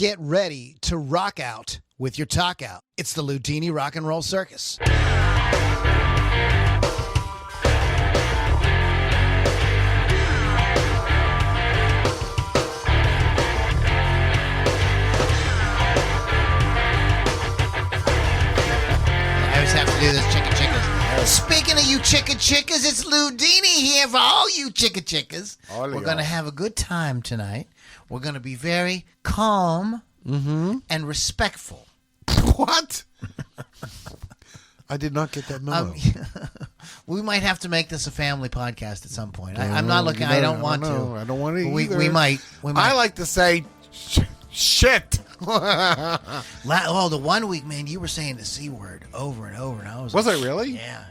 Get ready to rock out with your talk out. It's the Loudini Rock and Roll Circus. Have to do this, chicka chickas. Speaking of you chicka chickas, it's Loudini here for all you chicka chickas. We're going to have a good time tonight. We're going to be very calm and respectful. What? I did not get that memo. We might have to make this a family podcast at some point. I'm not looking. I don't want to. I don't want to either. We might. I like to say shit. Oh, the 1 week, man, you were saying the C word over and over, and I was I really? Yeah.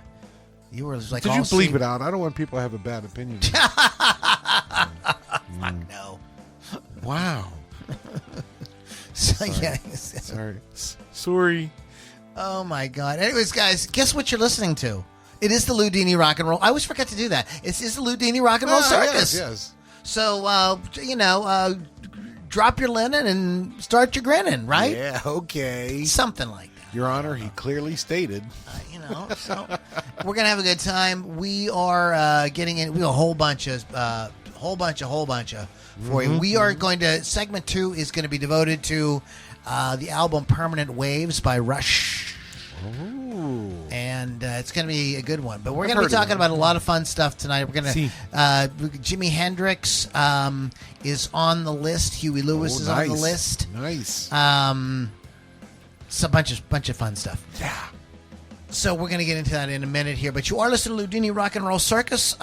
You were like, did you bleep it out? I don't want people to have a bad opinion. Fuck no. Wow. So, Sorry. Oh my God. Anyways, guys, guess what you're listening to? It is the Loudini Rock and Roll. I always forget to do that. It's the Loudini Rock and Roll Circus. Yes. So, drop your linen and start your grinning, right? Yeah, okay. Something like that. Your Honor, he clearly stated. So we're gonna have a good time. We are getting in. We have a whole bunch of for you. We are going to segment 2 is going to be devoted to the album Permanent Waves by Rush. Ooh. And it's going to be a good one. But we're going to be talking about a lot of fun stuff tonight. We're going to Jimi Hendrix is on the list. Huey Lewis is on the list. Nice. It's a bunch of fun stuff. Yeah. So we're going to get into that in a minute here. But you are listening to Loudini Rock and Roll Circus.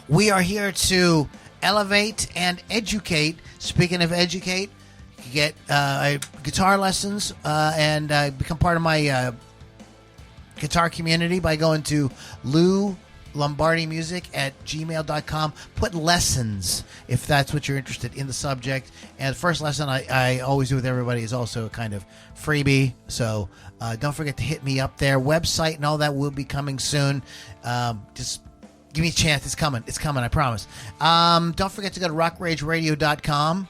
We are here to elevate and educate. Speaking of educate, you get guitar lessons and become part of my guitar community by going to LouLombardiMusic@gmail.com. Put lessons if that's what you're interested in the subject. And the first lesson I always do with everybody is also a kind of freebie. So don't forget to hit me up there. Website and all that will be coming soon. Just give me a chance. It's coming. It's coming. I promise. Don't forget to go to rockrageradio.com.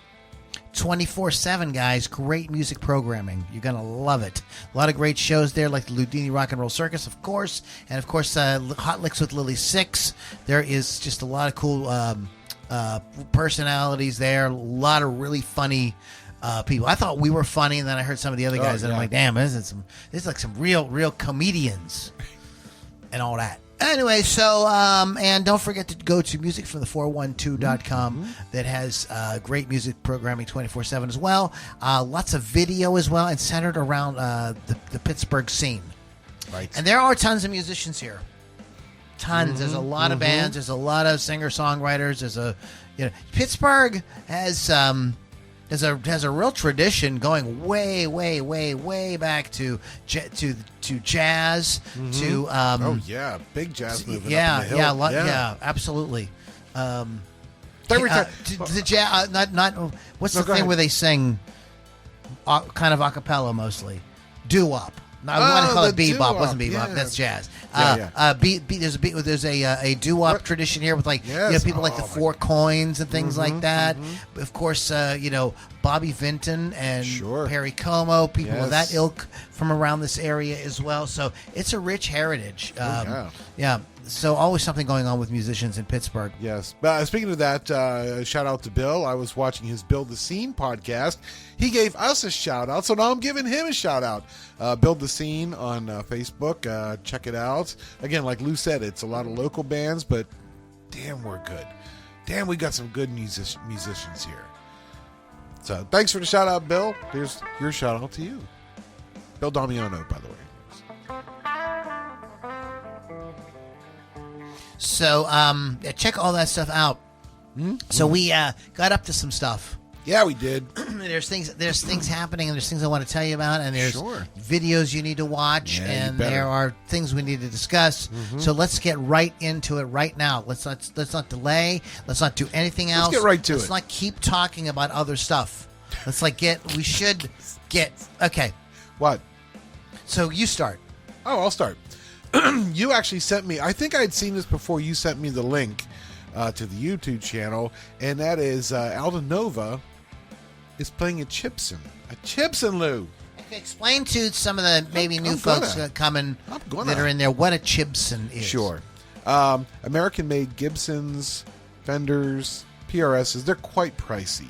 24/7, guys. Great music programming. You're going to love it. A lot of great shows there, like the Loudini Rock and Roll Circus, of course. And, of course, Hot Licks with Lily 6. There is just a lot of cool personalities there. A lot of really funny people. I thought we were funny, and then I heard some of the other guys, and I'm like, damn, this is like some real comedians and all that. Anyway, so, and don't forget to go to musicfromthe412.com that has great music programming 24/7 as well. Lots of video as well, and centered around the Pittsburgh scene. Right. And there are tons of musicians here. Tons. There's a lot of bands. There's a lot of singer-songwriters. Pittsburgh has a real tradition going way back to jazz, to big jazz movement. Yeah, absolutely. The jazz, what's the thing where they sing kind of a cappella mostly? Doo-wop. No, I want to call it bebop. Wasn't bebop. Yeah. That's jazz. There's a doo-wop tradition here with people like the Four Coins and things like that. Of course, Bobby Vinton and Perry Como, people of that ilk from around this area as well. So it's a rich heritage. So always something going on with musicians in Pittsburgh. Yes. Speaking of that, shout out to Bill. I was watching his Build the Scene podcast. He gave us a shout out, so now I'm giving him a shout out. Build the Scene on Facebook. Check it out. Again, like Lou said, it's a lot of local bands, but damn, we're good. Damn, we got some good musicians here. So thanks for the shout out, Bill. Here's your shout out to you. Bill Damiano, by the way. So check all that stuff out. So we got up to some stuff. Yeah, we did. There's things happening, and there's things I want to tell you about, and there's videos you need to watch, and there are things we need to discuss. So let's get right into it right now. Let's not delay. Let's not do anything else. Let's get right to it. Let's not keep talking about other stuff. We should get okay. What? So you start. Oh, I'll start. You actually sent me, I think I'd seen this before you sent me the link to the YouTube channel, and that is Aldo Nova is playing a Chibson. A Chibson, Lou. Explain to some of the maybe new folks coming that are in there what a Chibson is. Sure. American-made Gibsons, Fenders, PRSs, they're quite pricey.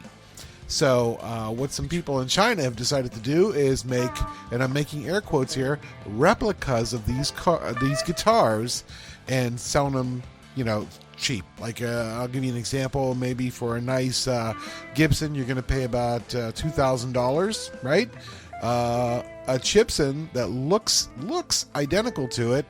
So what some people in China have decided to do is make, and I'm making air quotes here, replicas of these guitars and selling them, cheap. Like I'll give you an example. Maybe for a nice Gibson, you're going to pay about $2,000, right? A Chibson that looks identical to it,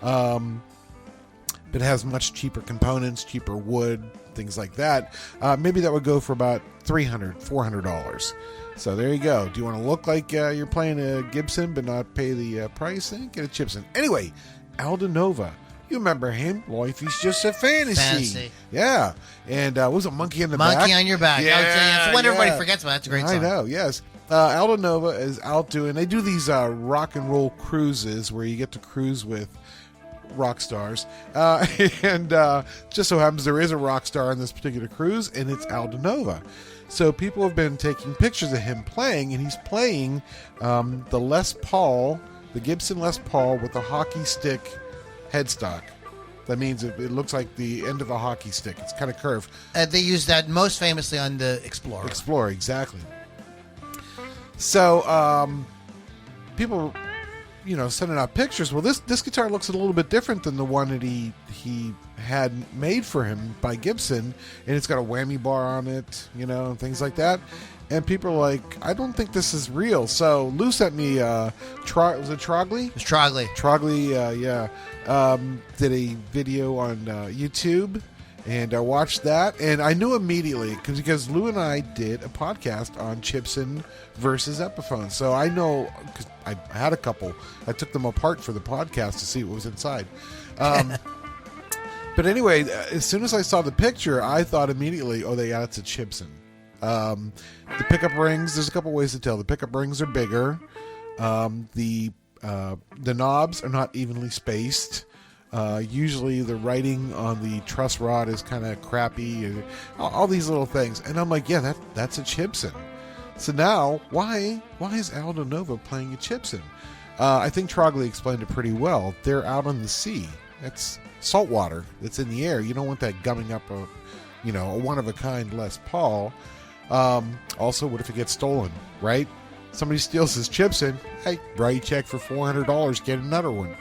but has much cheaper components, cheaper wood, things like that. Maybe that would go for about $300, $400. So there you go. Do you want to look like you're playing a Gibson but not pay the price? Then get a Chibson. Anyway, Aldo Nova. You remember him? Life is just a fantasy. Yeah. And was it Monkey in the Back? Monkey on Your Back. Yeah, That's what everybody forgets about. That's a great song. I know, yes. Aldo Nova is out doing, they do these rock and roll cruises where you get to cruise with rock stars. And just so happens there is a rock star on this particular cruise, and it's Aldo Nova. So people have been taking pictures of him playing, and he's playing the Les Paul, the Gibson Les Paul with a hockey stick headstock. That means it looks like the end of a hockey stick. It's kind of curved. They use that most famously on the Explorer. Explorer, exactly. So people, sending out pictures. Well, this guitar looks a little bit different than the one that he had made for him by Gibson, and it's got a whammy bar on it, and things like that. And people are like, I don't think this is real. So Lou sent me, was it Trogley? It's Trogley. Trogley, yeah. Did a video on YouTube, and I watched that, and I knew immediately, because Lou and I did a podcast on Chibson versus Epiphone. So I know, because I had a couple. I took them apart for the podcast to see what was inside. But anyway, as soon as I saw the picture, I thought immediately, it's a Chibson. The pickup rings, there's a couple ways to tell. The pickup rings are bigger. The knobs are not evenly spaced. Usually the writing on the truss rod is kind of crappy, and all these little things. And I'm like, yeah, that's a Chibson. So now, why is Aldo Nova playing a Chibson? I think Trogley explained it pretty well. They're out on the sea. It's salt water. It's in the air. You don't want that gumming up a one-of-a-kind Les Paul. Also, what if it gets stolen, right? Somebody steals his Chibson. Hey, write a check for $400, get another one.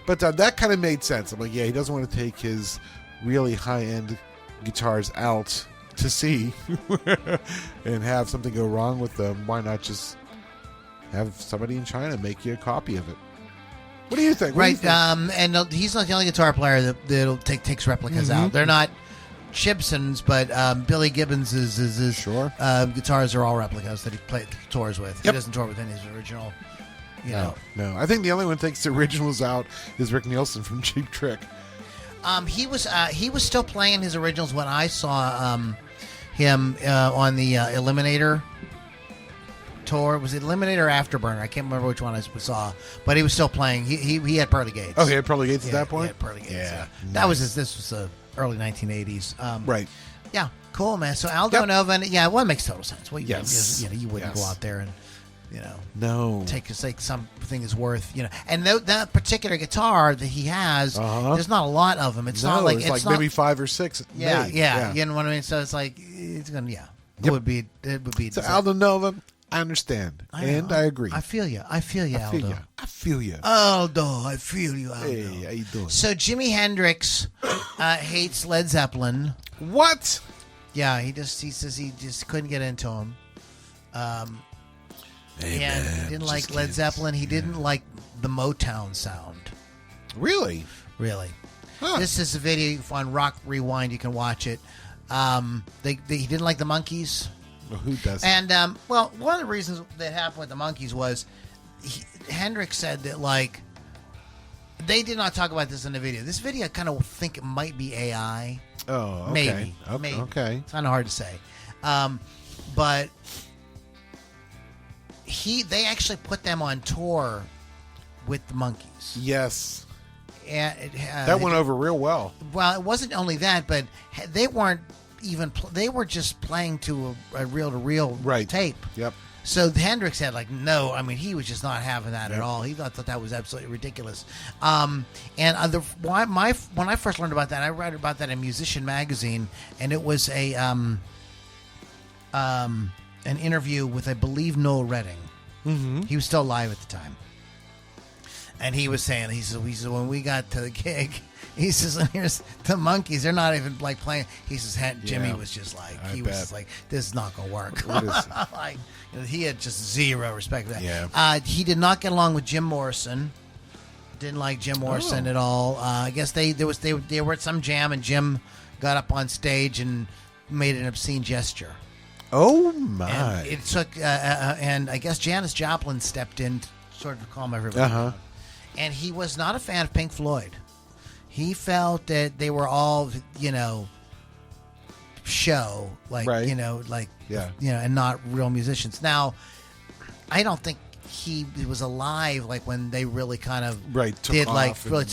But that kind of made sense. I'm like, yeah, he doesn't want to take his really high-end guitars out to sea and have something go wrong with them. Why not just have somebody in China make you a copy of it? What do you think? Right, and he's not the only guitar player that takes replicas out. They're not Chibsons, but Billy Gibbons is sure. Guitars are all replicas that he tours with. Yep. He doesn't tour with any of his original. No. I think the only one that takes the originals out is Rick Nielsen from Cheap Trick. He was still playing his originals when I saw him on the Eliminator tour. Was it Eliminator or Afterburner? I can't remember which one I saw, but he was still playing. He had pearly gates. Oh, he had pearly gates at that point? He had pearly gates. Yeah. Nice. That was this was the early 1980s. Right. Yeah, cool, man. So Aldo Nova, and well, it makes total sense. Well, yes. You wouldn't go out there and no, take something is worth, and that particular guitar that he has, there's not a lot of them. It's not like it's maybe 5 or 6. Yeah. You know what I mean? So it's like it's gonna, it would be. So Aldo Nova, I understand, and I agree. I feel you, Aldo. I feel you, Aldo. I feel you, Aldo. Hey, how you doing? So Jimi Hendrix hates Led Zeppelin. What? Yeah, he says he just couldn't get into him. Hey, and man, he didn't like Led Zeppelin. He didn't like the Motown sound. Really? Huh. This is a video on Rock Rewind. You can watch it. He didn't like the Monkees. Well, who does? And one of the reasons that happened with the Monkees was Hendrix said that they did not talk about this in the video. This video, I kind of think it might be AI. Oh, okay. Maybe. Okay. It's kind of hard to say, but they actually put them on tour with the Monkees. Yes. And that went over real well. Well, it wasn't only that, but they weren't even they were just playing to a reel-to-reel tape. Yep. So Hendrix had no. I mean, he was just not having that at all. He thought that was absolutely ridiculous. And when I first learned about that, I read about that in Musician Magazine, and it was an interview with, I believe, Noel Redding. Mm-hmm. He was still alive at the time, and he was saying, he said when we got to the gig, he says, and here's the Monkees. They're not even like playing. He says Jimmy was just like, was like, this is not gonna work. Like, he had just zero respect for that. Yeah. He did not get along with Jim Morrison. Didn't like Jim Morrison at all. I guess they were at some jam, and Jim got up on stage and made an obscene gesture. Oh my! And it took, and I guess Janis Joplin stepped in to sort of calm everybody down. And he was not a fan of Pink Floyd. He felt that they were all, show, like, and not real musicians. Now, I don't think he was alive, like, when they really kind of took off, like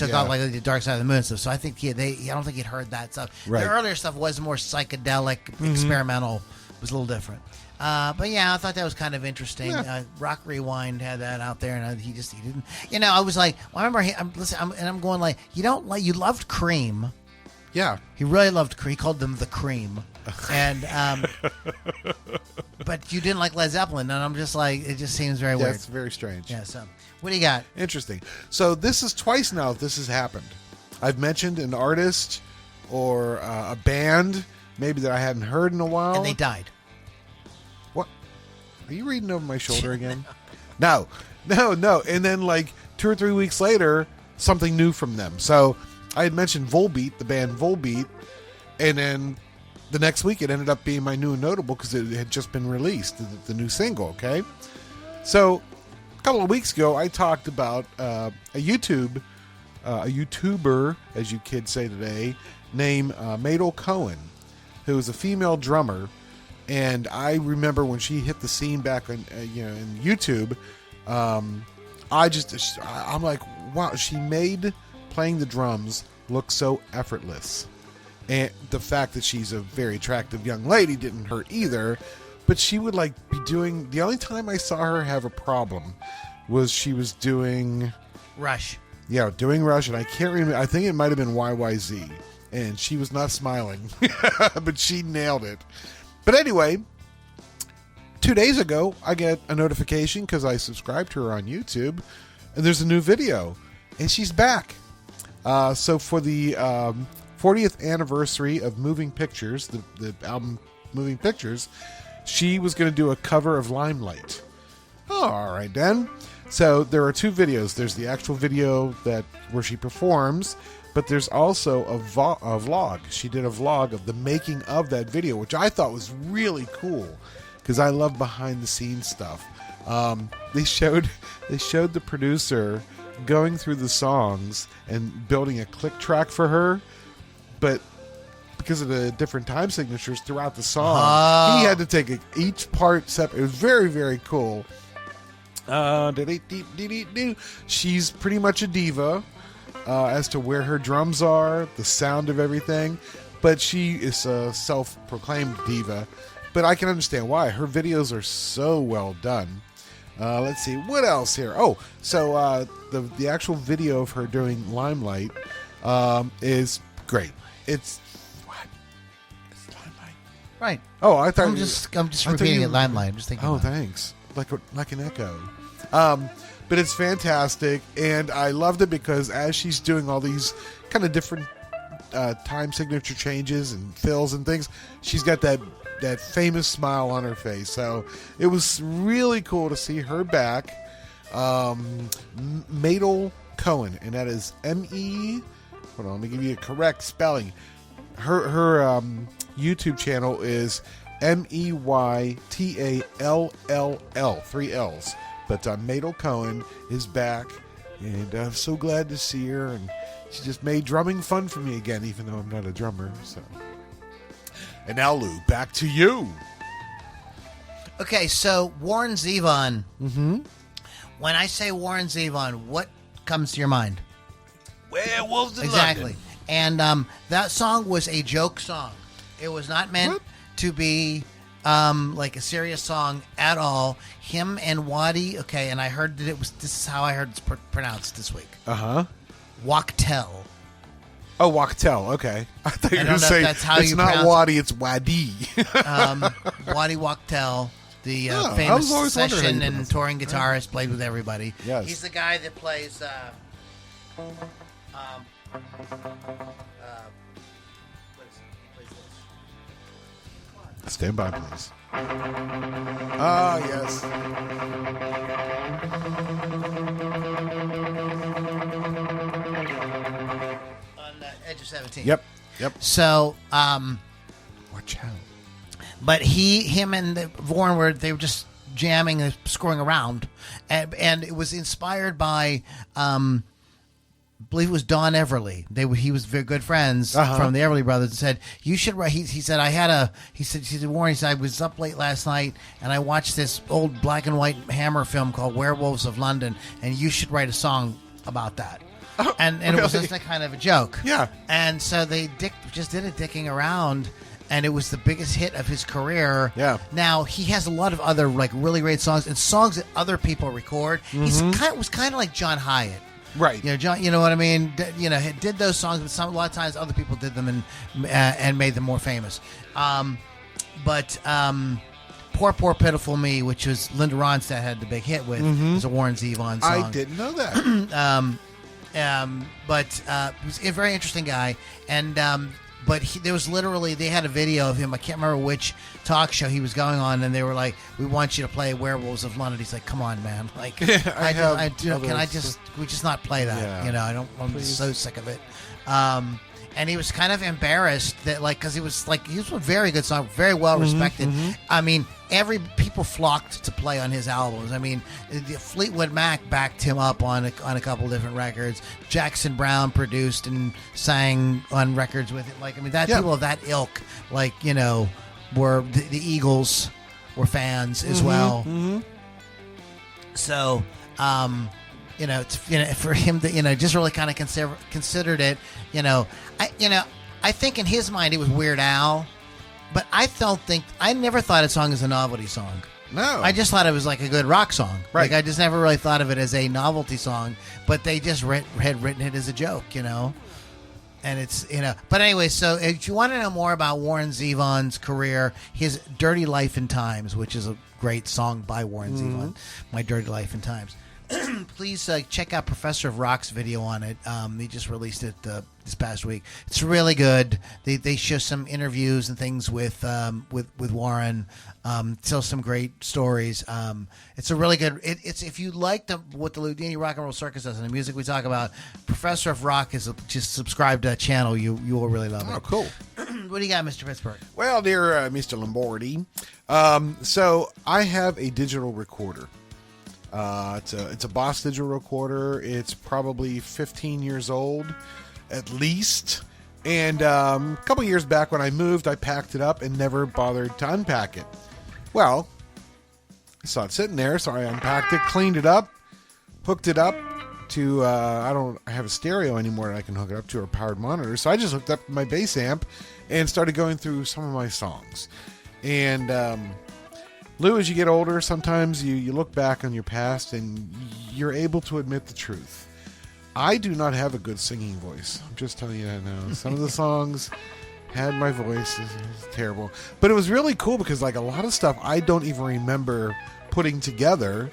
the Dark Side of the Moon and stuff. So I think I don't think he'd heard that stuff. Right. The earlier stuff was more psychedelic, experimental, was a little different. But yeah, I thought that was kind of interesting. Yeah. Rock Rewind had that out there, and he didn't. I was like, I remember I'm going like, you loved Cream. Yeah, he really loved Cream. He called them the Cream, and but you didn't like Led Zeppelin, and I'm just like, it just seems very weird. It's very strange. Yeah. So, what do you got? Interesting. So this is twice now this has happened. I've mentioned an artist or a band maybe that I hadn't heard in a while, and they died. What? Are you reading over my shoulder again? No. And then like 2 or 3 weeks later, something new from them. So I had mentioned Volbeat, the band Volbeat, and then the next week it ended up being my new and notable because it had just been released, the new single, okay? So a couple of weeks ago, I talked about a YouTuber, as you kids say today, named Meytal Cohen, who is a female drummer. And I remember when she hit the scene back on, in YouTube, I'm like, wow, she made playing the drums look so effortless. And the fact that she's a very attractive young lady didn't hurt either. But she would like be doing, the only time I saw her have a problem was she was doing Rush. Yeah, doing Rush, and I can't remember, I think it might have been YYZ. And she was not smiling, but she nailed it. But anyway, 2 days ago, I get a notification because I subscribed to her on YouTube, and there's a new video, and she's back. So for the 40th anniversary of Moving Pictures, the album Moving Pictures, she was going to do a cover of Limelight. Oh, all right, then. So there are 2 videos. There's the actual video where she performs, but there's also a vlog. She did a vlog of the making of that video, which I thought was really cool because I love behind the scenes stuff. They showed the producer going through the songs and building a click track for her, but because of the different time signatures throughout the song, he had to take each part separate. It was very, very cool. She's pretty much a diva. As to where her drums are, the sound of everything, but she is a self-proclaimed diva, but I can understand why. Her videos are so well done. Let's see, what else here? Oh, so the actual video of her doing Limelight is great. It's Limelight, right? Oh, I thought I'm just repeating it. Limelight. I'm just thinking. Oh, thanks. Like an echo. But it's fantastic, and I loved it because as she's doing all these kind of different time signature changes and fills and things, she's got that famous smile on her face. So it was really cool to see her back. Meytal Cohen, and that is M-E... Hold on, let me give you a correct spelling. Her YouTube channel is Meytall, 3 L's. But Meytal Cohen is back, and I'm so glad to see her. And she just made drumming fun for me again, even though I'm not a drummer. So, and now Lou, back to you. Okay, so Warren Zevon. Mm-hmm. When I say Warren Zevon, what comes to your mind? Werewolves in exactly. London. And that song was a joke song. It was not meant What? to be like a serious song at all. Him and Waddy, okay, and I heard that this is how I heard it's pronounced this week. Uh-huh. Waktel. Oh, Waktel. Okay. I thought you were I going don't to know say if that's how it's you not pronounce Wadi, it's Wadi. Waddy Waktel, the I was famous always wondering how you session and pronounce it. touring guitarist, played with everybody. Yes. He's the guy that plays. What is it? He plays this. Stand by, please. Ah, yes. On Edge of 17. Yep. So, Watch out. but him and Warren they were just jamming and screwing around, and it was inspired by, I believe it was Don Everly. He was very good friends from the Everly Brothers, and said you should write. He said Warren. He said I was up late last night and I watched this old black and white Hammer film called Werewolves of London, and you should write a song about that. And really? It was just a kind of a joke. Yeah. And so they just did it dicking around, and it was the biggest hit of his career. Yeah. Now he has a lot of other like really great songs and songs that other people record. Mm-hmm. Was kind of like John Hyatt. Right. John. You know what I mean? He did those songs, but a lot of times other people did them and made them more famous. But Poor Pitiful Me, which was Linda Ronstadt had the big hit with, was a Warren Zevon song. I didn't know that. But he was a very interesting guy, and but there was literally they had a video of him. I can't remember which talk show he was going on, and they were like, "We want you to play Werewolves of London." He's like, "Come on, man! Like, can I just not play that? Yeah. I'm so sick of it." And he was kind of embarrassed that, like, because he was a very good song, very well respected. I mean, people flocked to play on his albums. I mean, the Fleetwood Mac backed him up on a couple different records. Jackson Browne produced and sang on records with it. Like, I mean, people of that ilk, like, were the Eagles were fans as well. So, for him to, just really kind of considered it, I think in his mind it was Weird Al, but I never thought a song as a novelty song. No. I just thought it was like a good rock song. Right. Like I just never really thought of it as a novelty song, but they just had written it as a joke, And it's, but anyway, so if you want to know more about Warren Zevon's career, his Dirty Life and Times, which is a great song by Warren Zevon, My Dirty Life and Times. Please check out Professor of Rock's video on it. He just released it this past week. It's really good. They show some interviews and things with Warren. Tell some great stories. It's a really good. It's if you like what the Loudini Rock and Roll Circus does and the music we talk about. Professor of Rock is just subscribe to that channel. You will really love it. Oh, cool. What do you got, Mr. Pittsburgh? Well, dear Mr. Lombardi, so I have a digital recorder. It's a Boss digital recorder. It's probably 15 years old, at least. And a couple years back when I moved, I packed it up and never bothered to unpack it. Well, I saw it sitting there, so I unpacked it, cleaned it up, hooked it up to, I have a stereo anymore that I can hook it up to, or a powered monitor. So I just hooked up my bass amp and started going through some of my songs. And, Lou, as you get older, sometimes you look back on your past and you're able to admit the truth. I do not have a good singing voice. I'm just telling you that now. Some of the songs had my voice. It's terrible. But it was really cool because, like, a lot of stuff I don't even remember putting together.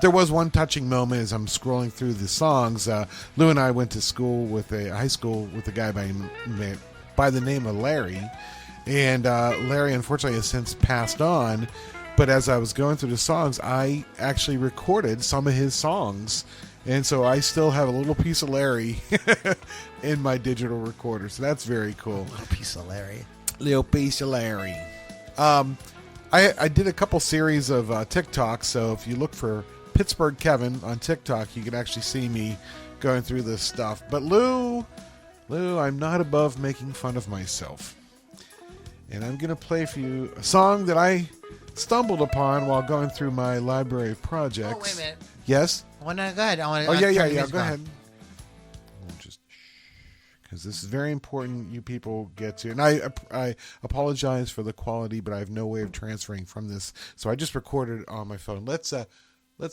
There was one touching moment as I'm scrolling through the songs. Lou and I went to high school with a guy by the name of Larry. And Larry, unfortunately, has since passed on. But as I was going through the songs, I actually recorded some of his songs. And so I still have a little piece of Larry in my digital recorder. So that's very cool. A little piece of Larry. Little piece of Larry. I did a couple series of TikToks. So if you look for Pittsburgh Kevin on TikTok, you can actually see me going through this stuff. But Lou, I'm not above making fun of myself. And I'm going to play for you a song that I stumbled upon while going through my library of projects. Oh, wait a minute. Yes? Well, no, go ahead. Yeah. Go ahead. We'll just because this is very important. You people get to, and I apologize for the quality, but I have no way of transferring from this, so I just recorded it on my phone. Let's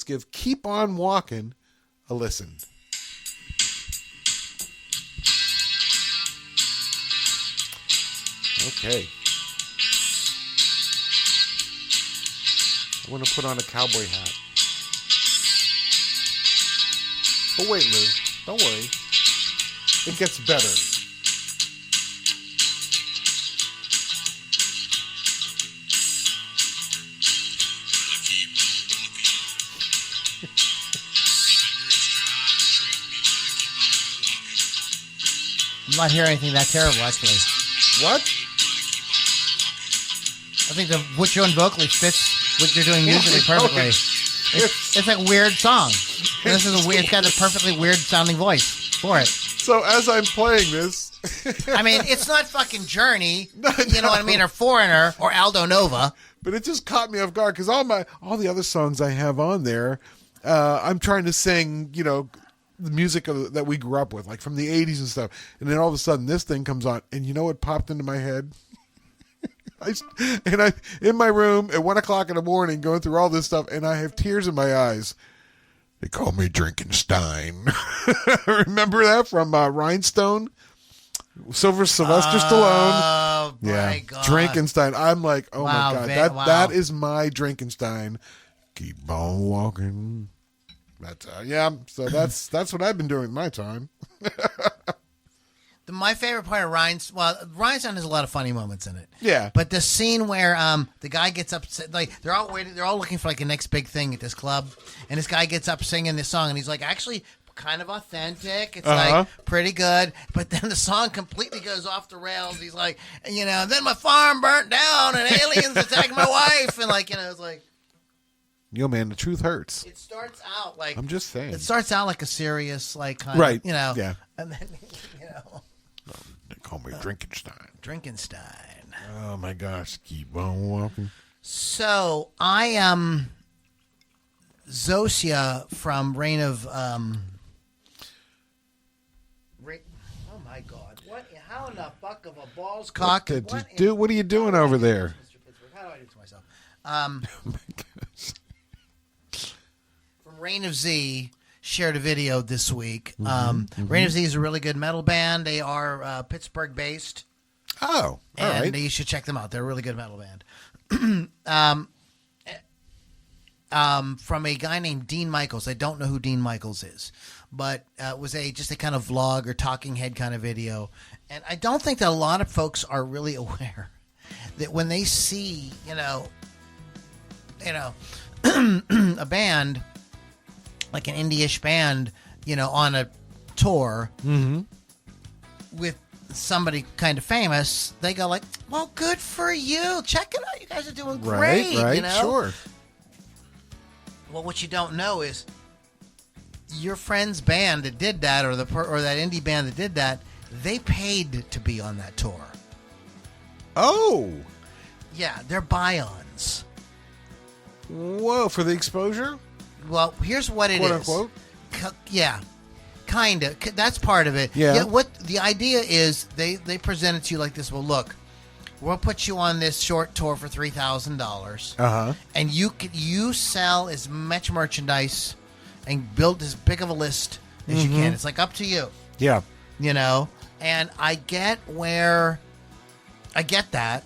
give "Keep On Walking" a listen. Okay. I want to put on a cowboy hat. But wait, Lou. Don't worry. It gets better. I'm not hearing anything that terrible, actually. What? I think the what you're doing vocally fits what you're doing musically perfectly. It's like a weird song. And this is a weird. It's got a perfectly weird sounding voice for it. So as I'm playing this, I mean, it's not fucking Journey. You know what I mean? Or Foreigner or Aldo Nova. but it just caught me off guard because all the other songs I have on there, I'm trying to sing, the music that we grew up with, like from the 80s and stuff. And then all of a sudden this thing comes on, and you know what popped into my head? I in my room at 1 o'clock in the morning going through all this stuff, and I have tears in my eyes. They call me Drinkenstein. Remember that from Rhinestone? Sylvester Stallone. Oh, my God. Drinkenstein. I'm like, oh, Wow, my God. wow. That is my Drinkenstein. Keep on walking. So that's what I've been doing with my time. My favorite part of Rhinestone has a lot of funny moments in it. Yeah. But the scene where the guy gets up, like they're all looking for like the next big thing at this club, and this guy gets up singing this song, and he's like, actually kind of authentic. It's like pretty good, but then the song completely goes off the rails. He's like, then my farm burnt down, and aliens attacked my wife, and it's like. Yo, man, the truth hurts. It starts out like I'm just saying. It starts out like a serious, like kind right. of, Yeah. And then They call me Drinkenstein. Drinkenstein. Oh my gosh! Keep on walking. So I am Zosia from Reign of. Oh my God! What? How in the fuck of a balls cock? What are you doing over there? Mr. Pittsburgh? How do I do to myself? Oh my gosh! From Reign of Z. Shared a video this week. Mm-hmm. Reign of Z is a really good metal band. They are Pittsburgh based. Oh, all right. You should check them out. They're a really good metal band. From a guy named Dean Michaels. I don't know who Dean Michaels is, but it was just a kind of vlog or talking head kind of video. And I don't think that a lot of folks are really aware that when they see, a band like an indie-ish band, on a tour with somebody kind of famous, they go like, well, good for you. Check it out. You guys are doing great. Right, sure. Well, what you don't know is your friend's band that did that or that indie band that did that, they paid to be on that tour. Oh. Yeah, they're buy-ons. Whoa, for the exposure? Well, here's what it Quote, is. unquote? Yeah, kind of. That's part of it. Yeah. What the idea is, they present it to you like this. Well, look, we'll put you on this short tour for $3,000. And you sell as much merchandise and build as big of a list as you can. It's like up to you. Yeah. And I get that.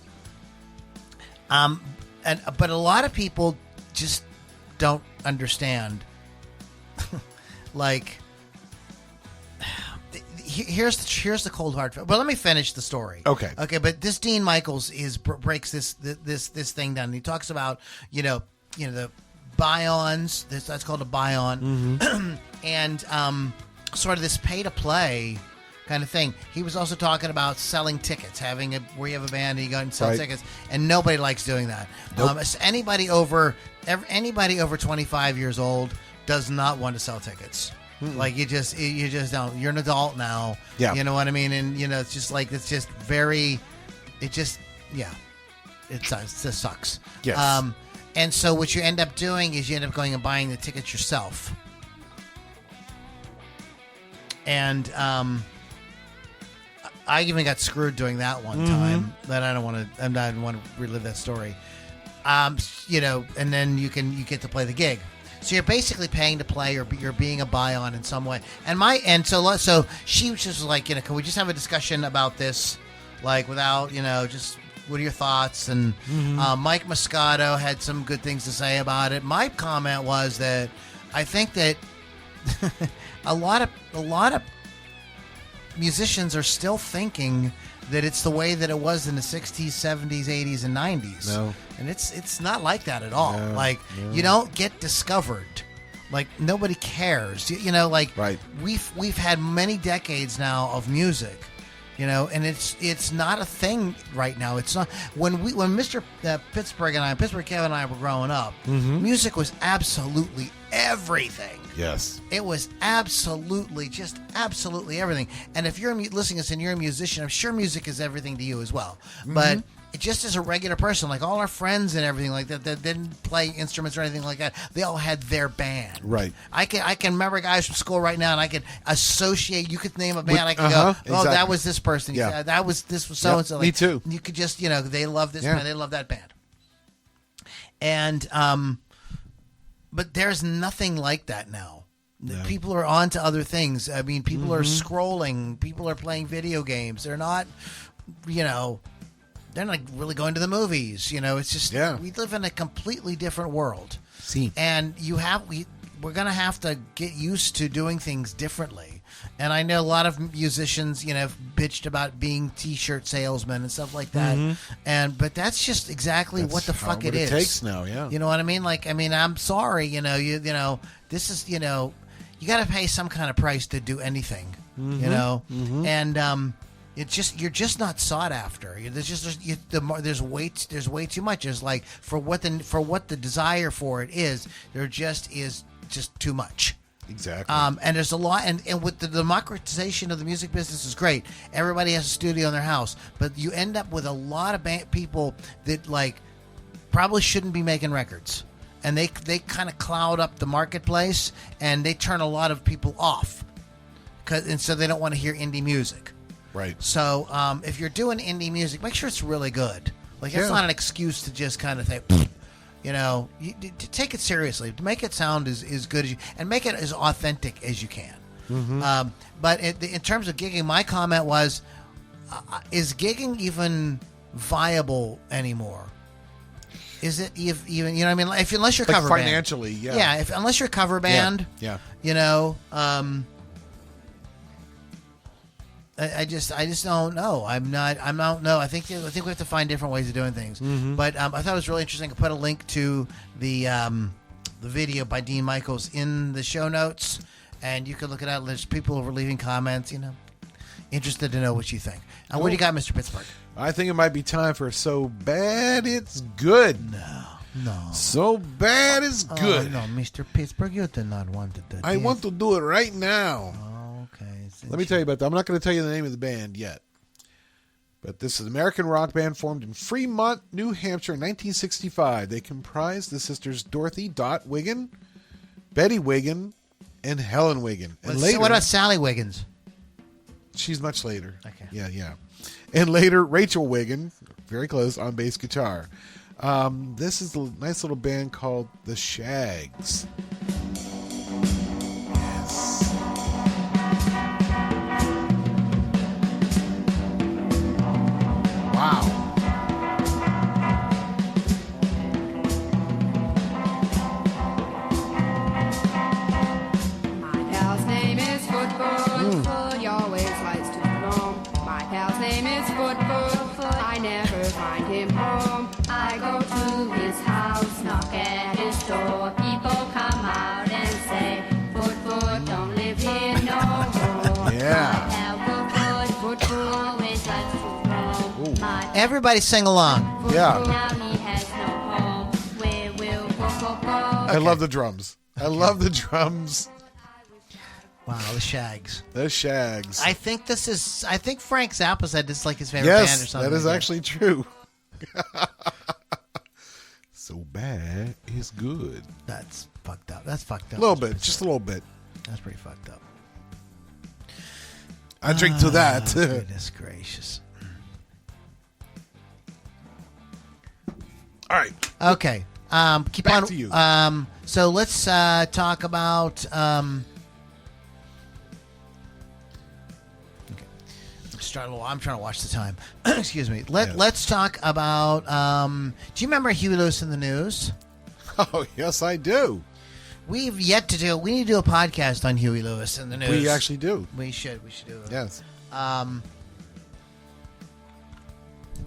But a lot of people just don't understand. Like, here's the cold hard. Well, let me finish the story. Okay. But this Dean Michaels breaks this thing down. He talks about the buy-ons. That's called a buy-on, and sort of this pay-to-play kind of thing. He was also talking about selling tickets, where you have a band and you go and sell tickets, and nobody likes doing that. Nope. Anybody over 25 years old does not want to sell tickets. Like you just don't. You're an adult now. Yeah. You know what I mean? And it's just like it just sucks. Yes. And so what you end up doing is you end up going and buying the tickets yourself. And I even got screwed doing that one time. But I don't want to relive that story. You know, and then you get to play the gig. So you're basically paying to play, or you're being a buy-on in some way. So she was just like, you know, can we just have a discussion about this, like without, you know, just what are your thoughts? And Mike Moscato had some good things to say about it. My comment was that I think that a lot of musicians are still thinking that it's the way that it was in the 60s, 70s, 80s, and 90s. No. And it's not like that at all. No, you don't get discovered. Like, nobody cares. You know, like, right. We've had many decades now of music, you know, and it's not a thing right now. It's not. When Mr. Pittsburgh Kevin and I were growing up, music was absolutely everything. Yes. It was absolutely everything. And if you're listening to us and you're a musician, I'm sure music is everything to you as well. But just as a regular person, like all our friends and everything like that didn't play instruments or anything like that, they all had their band. Right. I can remember guys from school right now, and I could associate. You could name a band. I could go, exactly. That was this person. Yeah. This was so and so. Me too. You could just, you know, they love this band. They love that band. And but there's nothing like that now. No. People are on to other things. I mean, people are scrolling. People are playing video games. They're not, you know, they're not really going to the movies. You know, it's just we live in a completely different world. See, and we're gonna have to get used to doing things differently. And I know a lot of musicians, you know, have bitched about being T-shirt salesmen and stuff like that. But that's just exactly what the fuck it is. It takes now, yeah. You know what I mean? Like, I mean, I'm sorry, you know, you know, this is, you know, you got to pay some kind of price to do anything, you know, and it's just you're just not sought after. There's way too much. There's like for what the desire for it is, there just is just too much. Exactly. And there's a lot, and with the democratization of the music business is great. Everybody has a studio in their house, but you end up with a lot of people that like probably shouldn't be making records, and they kind of cloud up the marketplace, and they turn a lot of people off, and so they don't want to hear indie music. Right. So if you're doing indie music, make sure it's really good. Like that's not an excuse to just kind of think. You know, to take it seriously, to make it sound as good as you, and make it as authentic as you can. But in terms of gigging, my comment was, is gigging even viable anymore? Is it even, you know what I mean? Unless you're a cover band. Financially, yeah. Yeah, unless you're a cover band, you know, I just don't know. I don't know. I think we have to find different ways of doing things. But I thought it was really interesting. I put a link to the video by Dean Michaels in the show notes, and you can look it out. There's people who are leaving comments. You know, interested to know what you think. What do you got, Mr. Pittsburgh? I think it might be time for So Bad It's Good. No. So Bad It's Good. No, Mr. Pittsburgh, you do not want to do this. I want to do it right now. Okay. Let me tell you about that. I'm not going to tell you the name of the band yet. But this is an American rock band formed in Fremont, New Hampshire in 1965. They comprised the sisters Dorothy Dot Wiggin, Betty Wiggin, and Helen Wiggin. And later, what about Sally Wiggins? She's much later. Okay. Yeah. And later, Rachel Wiggin, very close, on bass guitar. This is a nice little band called the Shaggs. Wow. My pal's name is Football. He always likes to roam. My pal's name is Football. I never find him home. I go to his house, knock at his door. People come out and say, Foot, don't live here no more. Yeah. My pal Foot always likes to roam. Everybody sing along. Yeah. Now he has no home. Where will Foot go? I love the drums. I love the drums. Wow, the Shaggs. The Shaggs. I think Frank Zappa said this is like his favorite band or something. Yes, that is like actually true. So Bad is Good. That's fucked up. That's fucked up. A little bit. Just a little bit. That's pretty fucked up. I drink to that. Goodness gracious. All right. Okay. Keep Back on. to you. So let's talk about. Okay. I'm trying to watch the time. Excuse me. Let's talk about. Do you remember Huey Lewis in the News? Oh, yes, I do. We've yet to do. We need to do a podcast on Huey Lewis in the News. We actually do. We should do it. Yes.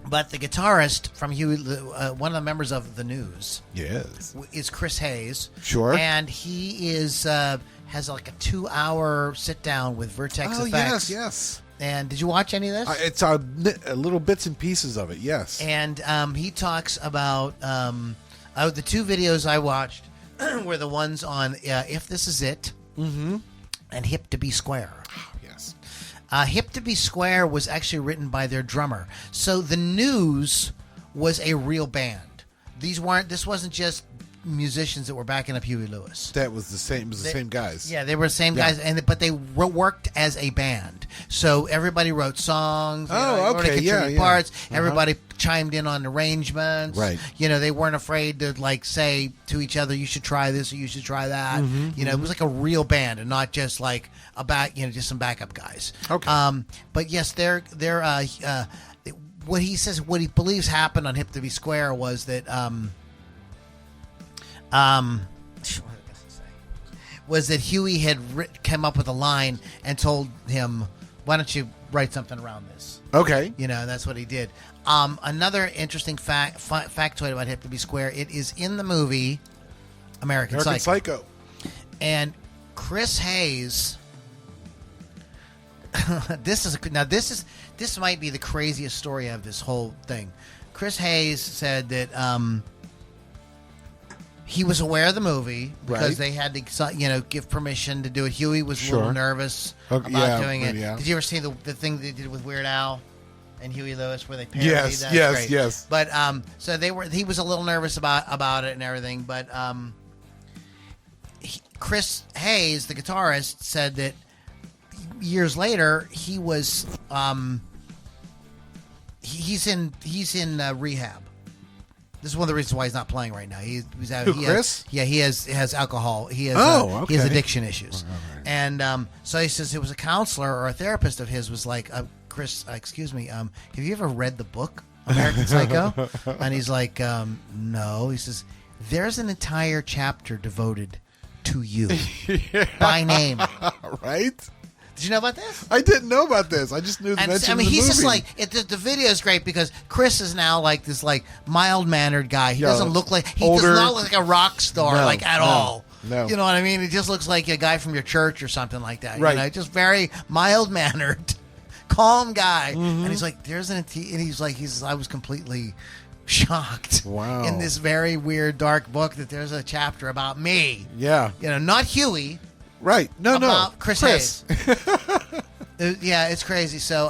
But the guitarist from Huey, one of the members of the News, Yes. is Chris Hayes. Sure. And he is has like a 2-hour sit down with Vertex Oh, Effects. yes. And did you watch any of this? It's little bits and pieces of it. Yes. And he talks about the 2 videos I watched were the ones on If This Is It and Hip to Be Square. Yes. Hip to Be Square was actually written by their drummer. So the News was a real band. This wasn't just musicians that were backing up Huey Lewis. That was the same. It was the same guys. Yeah, they were the same guys, but they worked as a band. So everybody wrote songs. Okay, yeah. Parts. Everybody chimed in on arrangements. Right. They weren't afraid to say to each other, "You should try this" or "You should try that." It was like a real band and not just like just some backup guys. Okay. But yes, they're what he says, what he believes happened on Hip to Be Square was that was that Huey had came up with a line and told him, "Why don't you write something around this?" Okay. And that's what he did. Another interesting factoid about Hip to Be Square: it is in the movie American Psycho. And Chris Hayes. This might be the craziest story of this whole thing. Chris Hayes said that he was aware of the movie because they had to, give permission to do it. Huey was a little nervous about doing it. Yeah. Did you ever see the thing they did with Weird Al and Huey Lewis where they parodied that? Yes. But so he was a little nervous about it and everything. But Chris Hayes, the guitarist, said that years later he was he's in rehab. This is one of the reasons why he's not playing right now. He's out. Chris? He has alcohol. He has he has addiction issues, and so he says it was a counselor or a therapist of his was like, Chris, excuse me, have you ever read the book American Psycho? And he's like, no. He says there's an entire chapter devoted to you by name. Right. Did you know about this? I didn't know about this. I just knew the mention of the he's movie. just like the video is great because Chris is now like this mild mannered guy. He doesn't look like does not look like a rock star at all. No. You know what I mean? He just looks like a guy from your church or something like that. Right. Just very mild mannered, calm guy. And he's like, I was completely shocked. Wow. In this very weird dark book that there's a chapter about me. Yeah. Not Huey. Right. No. Chris Hayes. Yeah, it's crazy. So,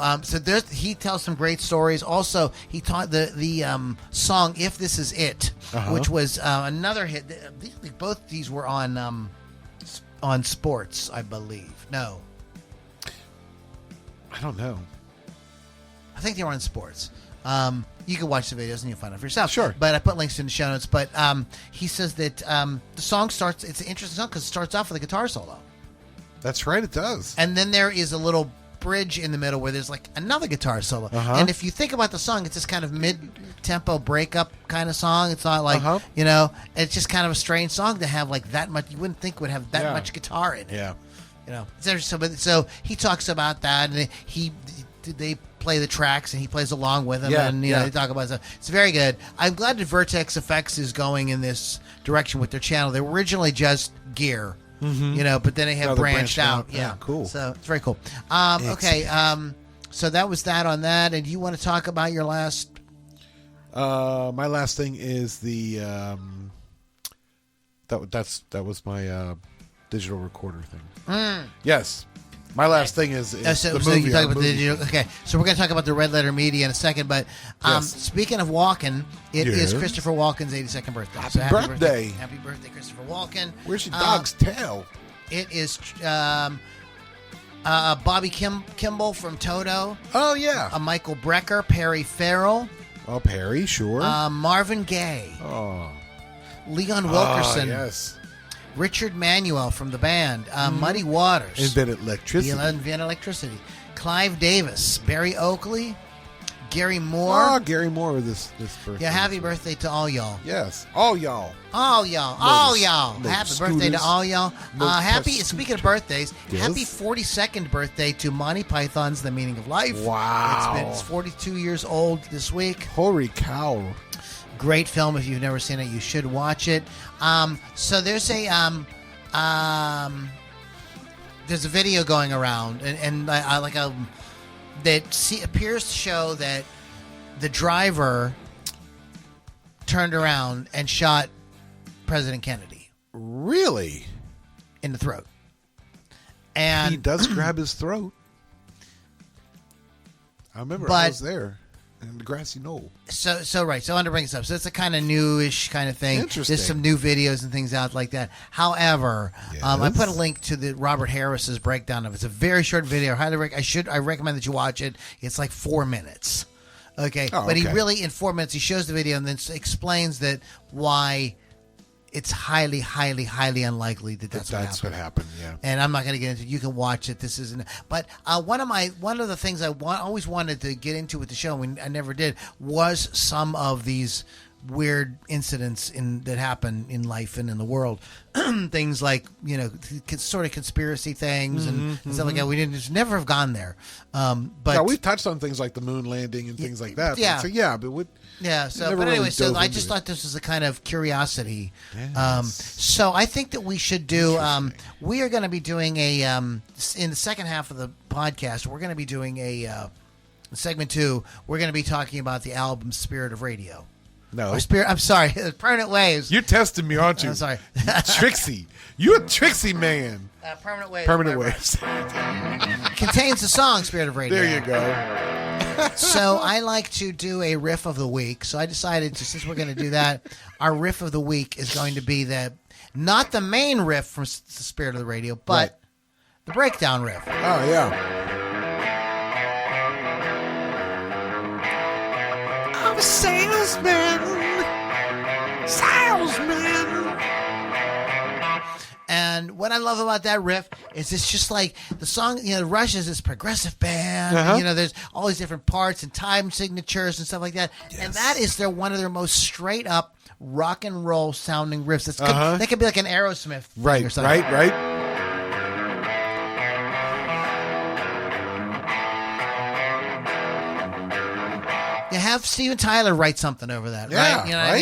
he tells some great stories. Also, he taught the song "If This Is It," which was another hit. Both these were on sports, I believe. No, I don't know. I think they were on sports. You can watch the videos and you'll find out for yourself. Sure. But I put links in the show notes. But he says that the song starts. It's an interesting song because it starts off with a guitar solo. That's right. It does. And then there is a little bridge in the middle where there's like another guitar solo. And if you think about the song, it's this kind of mid-tempo breakup kind of song. It's not like, it's just kind of a strange song to have like that much. You wouldn't think would have that much guitar in it. Yeah. It's interesting. So he talks about that, and they play the tracks, and he plays along with them, and they talk about stuff. It's very good. I'm glad that Vertex Effects is going in this direction with their channel. They were originally just gear. But then they have branched out. Yeah, cool. So it's very cool. Okay, so that was that on that. And you want to talk about your last? My last thing is the that was my digital recorder thing. Yes. My last thing is the movie. You talk about the digital, okay, so we're going to talk about the Red Letter Media in a second. But speaking of Walken, it is Christopher Walken's 82nd birthday. Happy birthday. Happy birthday, Christopher Walken. Where's your dog's tail? It is Bobby Kimball from Toto. Oh, yeah. Michael Brecker, Perry Farrell. Oh, Perry, sure. Marvin Gaye. Oh. Leon Wilkerson. Yes. Richard Manuel from the band. Muddy Waters. Invented electricity. Invented electricity. Clive Davis. Barry Oakley. Gary Moore. Oh, Gary Moore with this birthday. Yeah, happy birthday to all y'all. Yes. All y'all. All y'all. All y'all. Motor Happy birthday to all y'all. Motor Speaking of birthdays, Yes. happy 42nd birthday to Monty Python's The Meaning of Life. Wow. It's 42 years old this week. Holy cow. Great film. If you've never seen it, you should watch it. So there's a video going around, and that appears to show that the driver turned around and shot President Kennedy Really? in the throat. And He does grab his throat. I remember I But- was there in the grassy knoll. So I want to bring this up. So it's a kind of newish kind of thing. Interesting. There's some new videos and things out like that. However, I Yes. put a link to the Robert Harris's breakdown of it. It's a very short video. I recommend that you watch it. It's like 4 minutes. Okay. Oh, But he okay. really, in 4 minutes, he shows the video and then explains that why it's highly, highly, highly unlikely that that's what happened. Yeah. And I'm not going to get into it. You can watch it. This isn't. But one of the things I always wanted to get into with the show, and I never did, was some of these weird incidents that happen in life and in the world. Things like, sort of conspiracy things and stuff like that. We didn't just never have gone there. But Yeah, we've touched on things like the moon landing and things like that. Yeah. So, yeah, but we yeah. So, never but really anyway, so dove I into just it. thought this was a kind of curiosity. Yes. So I think that we should do. We are going to be doing in the second half of the podcast. We're going to be doing segment 2. We're going to be talking about the album Spirit of Radio. No. I'm sorry, Permanent Waves. You're testing me, aren't you? I'm sorry. Trixie. You're a Trixie man. Permanent Waves. Permanent right, Waves. right. Contains the song Spirit of Radio. There you go. So I like to do a riff of the week. So I decided since we're going to do that, our riff of the week is going to be not the main riff from the Spirit of the Radio, but Right. the breakdown riff. Oh, yeah. I'm a salesman. And what I love about that riff is it's just like the song, Rush is this progressive band. Uh-huh. There's all these different parts and time signatures and stuff like that. Yes. And that is one of their most straight up rock and roll sounding riffs. That could be like an Aerosmith thing or something. Right. You have Steven Tyler write something over that, Yeah, right? You know right. what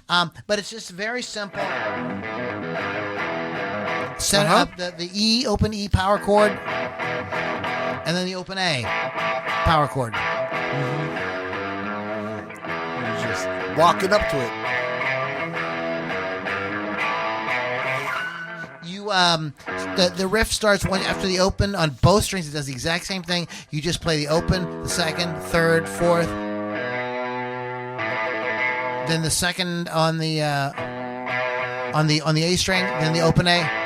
I mean? But it's just very simple. Set Uh-huh. up the open E power chord, and then the open A power chord. You're just walking up to it. You the riff starts after the open on both strings. It does the exact same thing. You just play the open, the second, third, fourth, then the second on the A string, then the open A.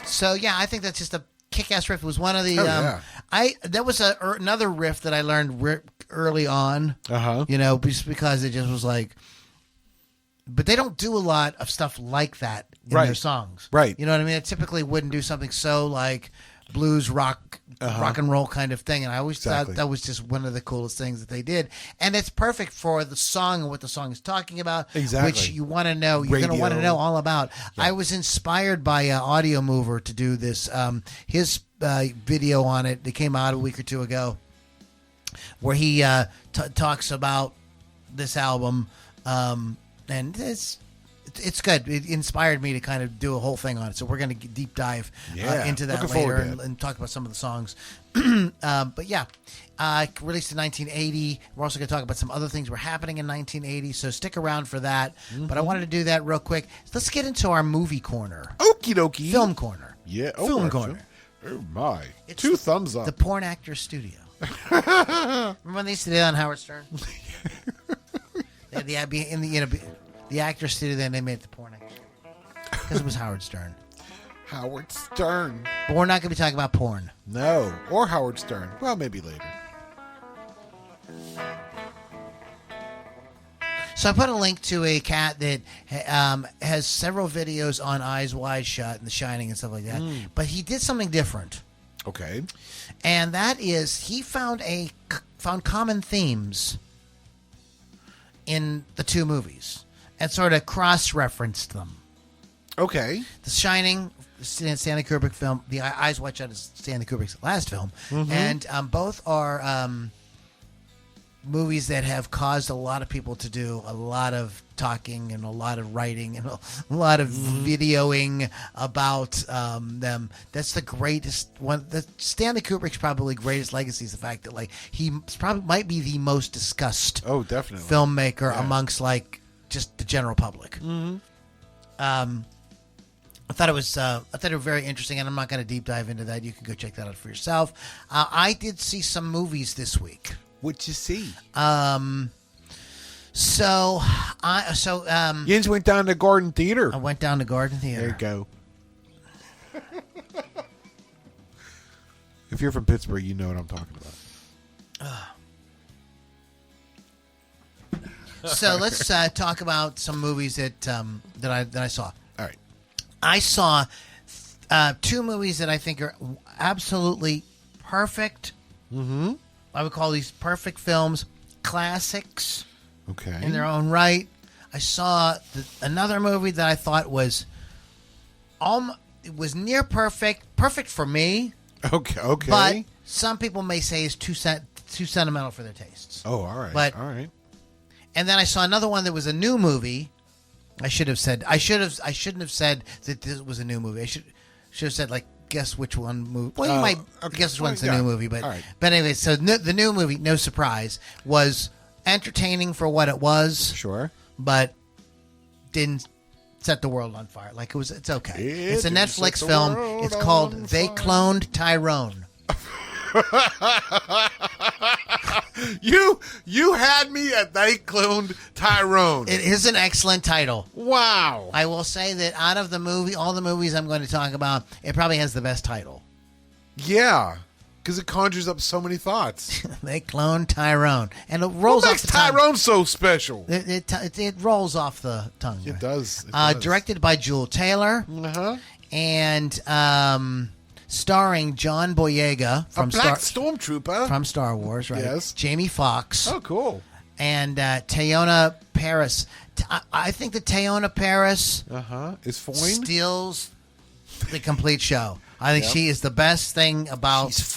So yeah, I think that's just a kick-ass riff. It was one of the that was another riff that I learned early on. Just because it just was like, but they don't do a lot of stuff like that in their songs. Right. You know what I mean? They typically wouldn't do something so like blues rock and roll kind of thing, and I always thought that was just one of the coolest things that they did, and it's perfect for the song and what the song is talking about, which you want to know. You're going to want to know all about. I was inspired by Audio Mover to do this. His video on it that came out a week or two ago, where he talks about this album, and it's it's good. It inspired me to kind of do a whole thing on it. So we're going to deep dive into that Looking later forward to and talk about some of the songs. But yeah, released in 1980. We're also going to talk about some other things were happening in 1980. So stick around for that. But I wanted to do that real quick. Let's get into our movie corner. Okie dokie. Film corner. Yeah. Film corner. Oh my. It's 2 thumbs up. The Porn Actors Studio. Remember when they used to do that on Howard Stern? The Actors Studio, then they made the Porn Actors. Because it was Howard Stern. Howard Stern. But we're not going to be talking about porn. No. Or Howard Stern. Well, maybe later. So I put a link to a cat that has several videos on Eyes Wide Shut and The Shining and stuff like that. But he did something different. Okay. And that is he found common themes in the 2 movies and sort of cross-referenced them. Okay. The Shining, Stanley Kubrick film. The Eyes Wide Shut is Stanley Kubrick's last film. And both are movies that have caused a lot of people to do a lot of talking and a lot of writing and a lot of videoing about them. That's the greatest one. The Stanley Kubrick's probably greatest legacy is the fact that he probably might be the most discussed definitely filmmaker amongst just the general public. I thought it was very interesting, and I'm not going to deep dive into that. You can go check that out for yourself. I did see some movies this week. What'd you see? Jens went down to Garden Theater. I went down to Garden Theater. There you go. If you're from Pittsburgh, you know what I'm talking about. So let's talk about some movies that I saw. All right. I saw 2 movies that I think are absolutely perfect. I would call these perfect films, classics in their own right. I saw another movie that I thought was near perfect for me. Okay. But some people may say is too sentimental for their tastes. Oh, all right. But all right. And then I saw another one that was a new movie. I shouldn't have said that this was a new movie. I should have said guess which one movie. Well, you might guess which one's the new movie, but right. But anyway, so the new movie, no surprise, was entertaining for what it was. Sure. But didn't set the world on fire. It's okay. It's a didn't Netflix set the film. world It's called on They fire. Cloned Tyrone. You had me at They Cloned Tyrone. It is an excellent title. Wow. I will say that out of all the movies I'm going to talk about, it probably has the best title. Yeah, because it conjures up so many thoughts. They Cloned Tyrone, and it rolls What off makes the tongue. Tyrone so special? It rolls off the tongue. It does. Directed by Jewel Taylor, and starring John Boyega a black stormtrooper from Star Wars, right? Yes. Jamie Foxx. Oh, cool. And Teyonah Parris. I think that Teyonah Parris is Foyne steals the complete show. I think she is the best thing about this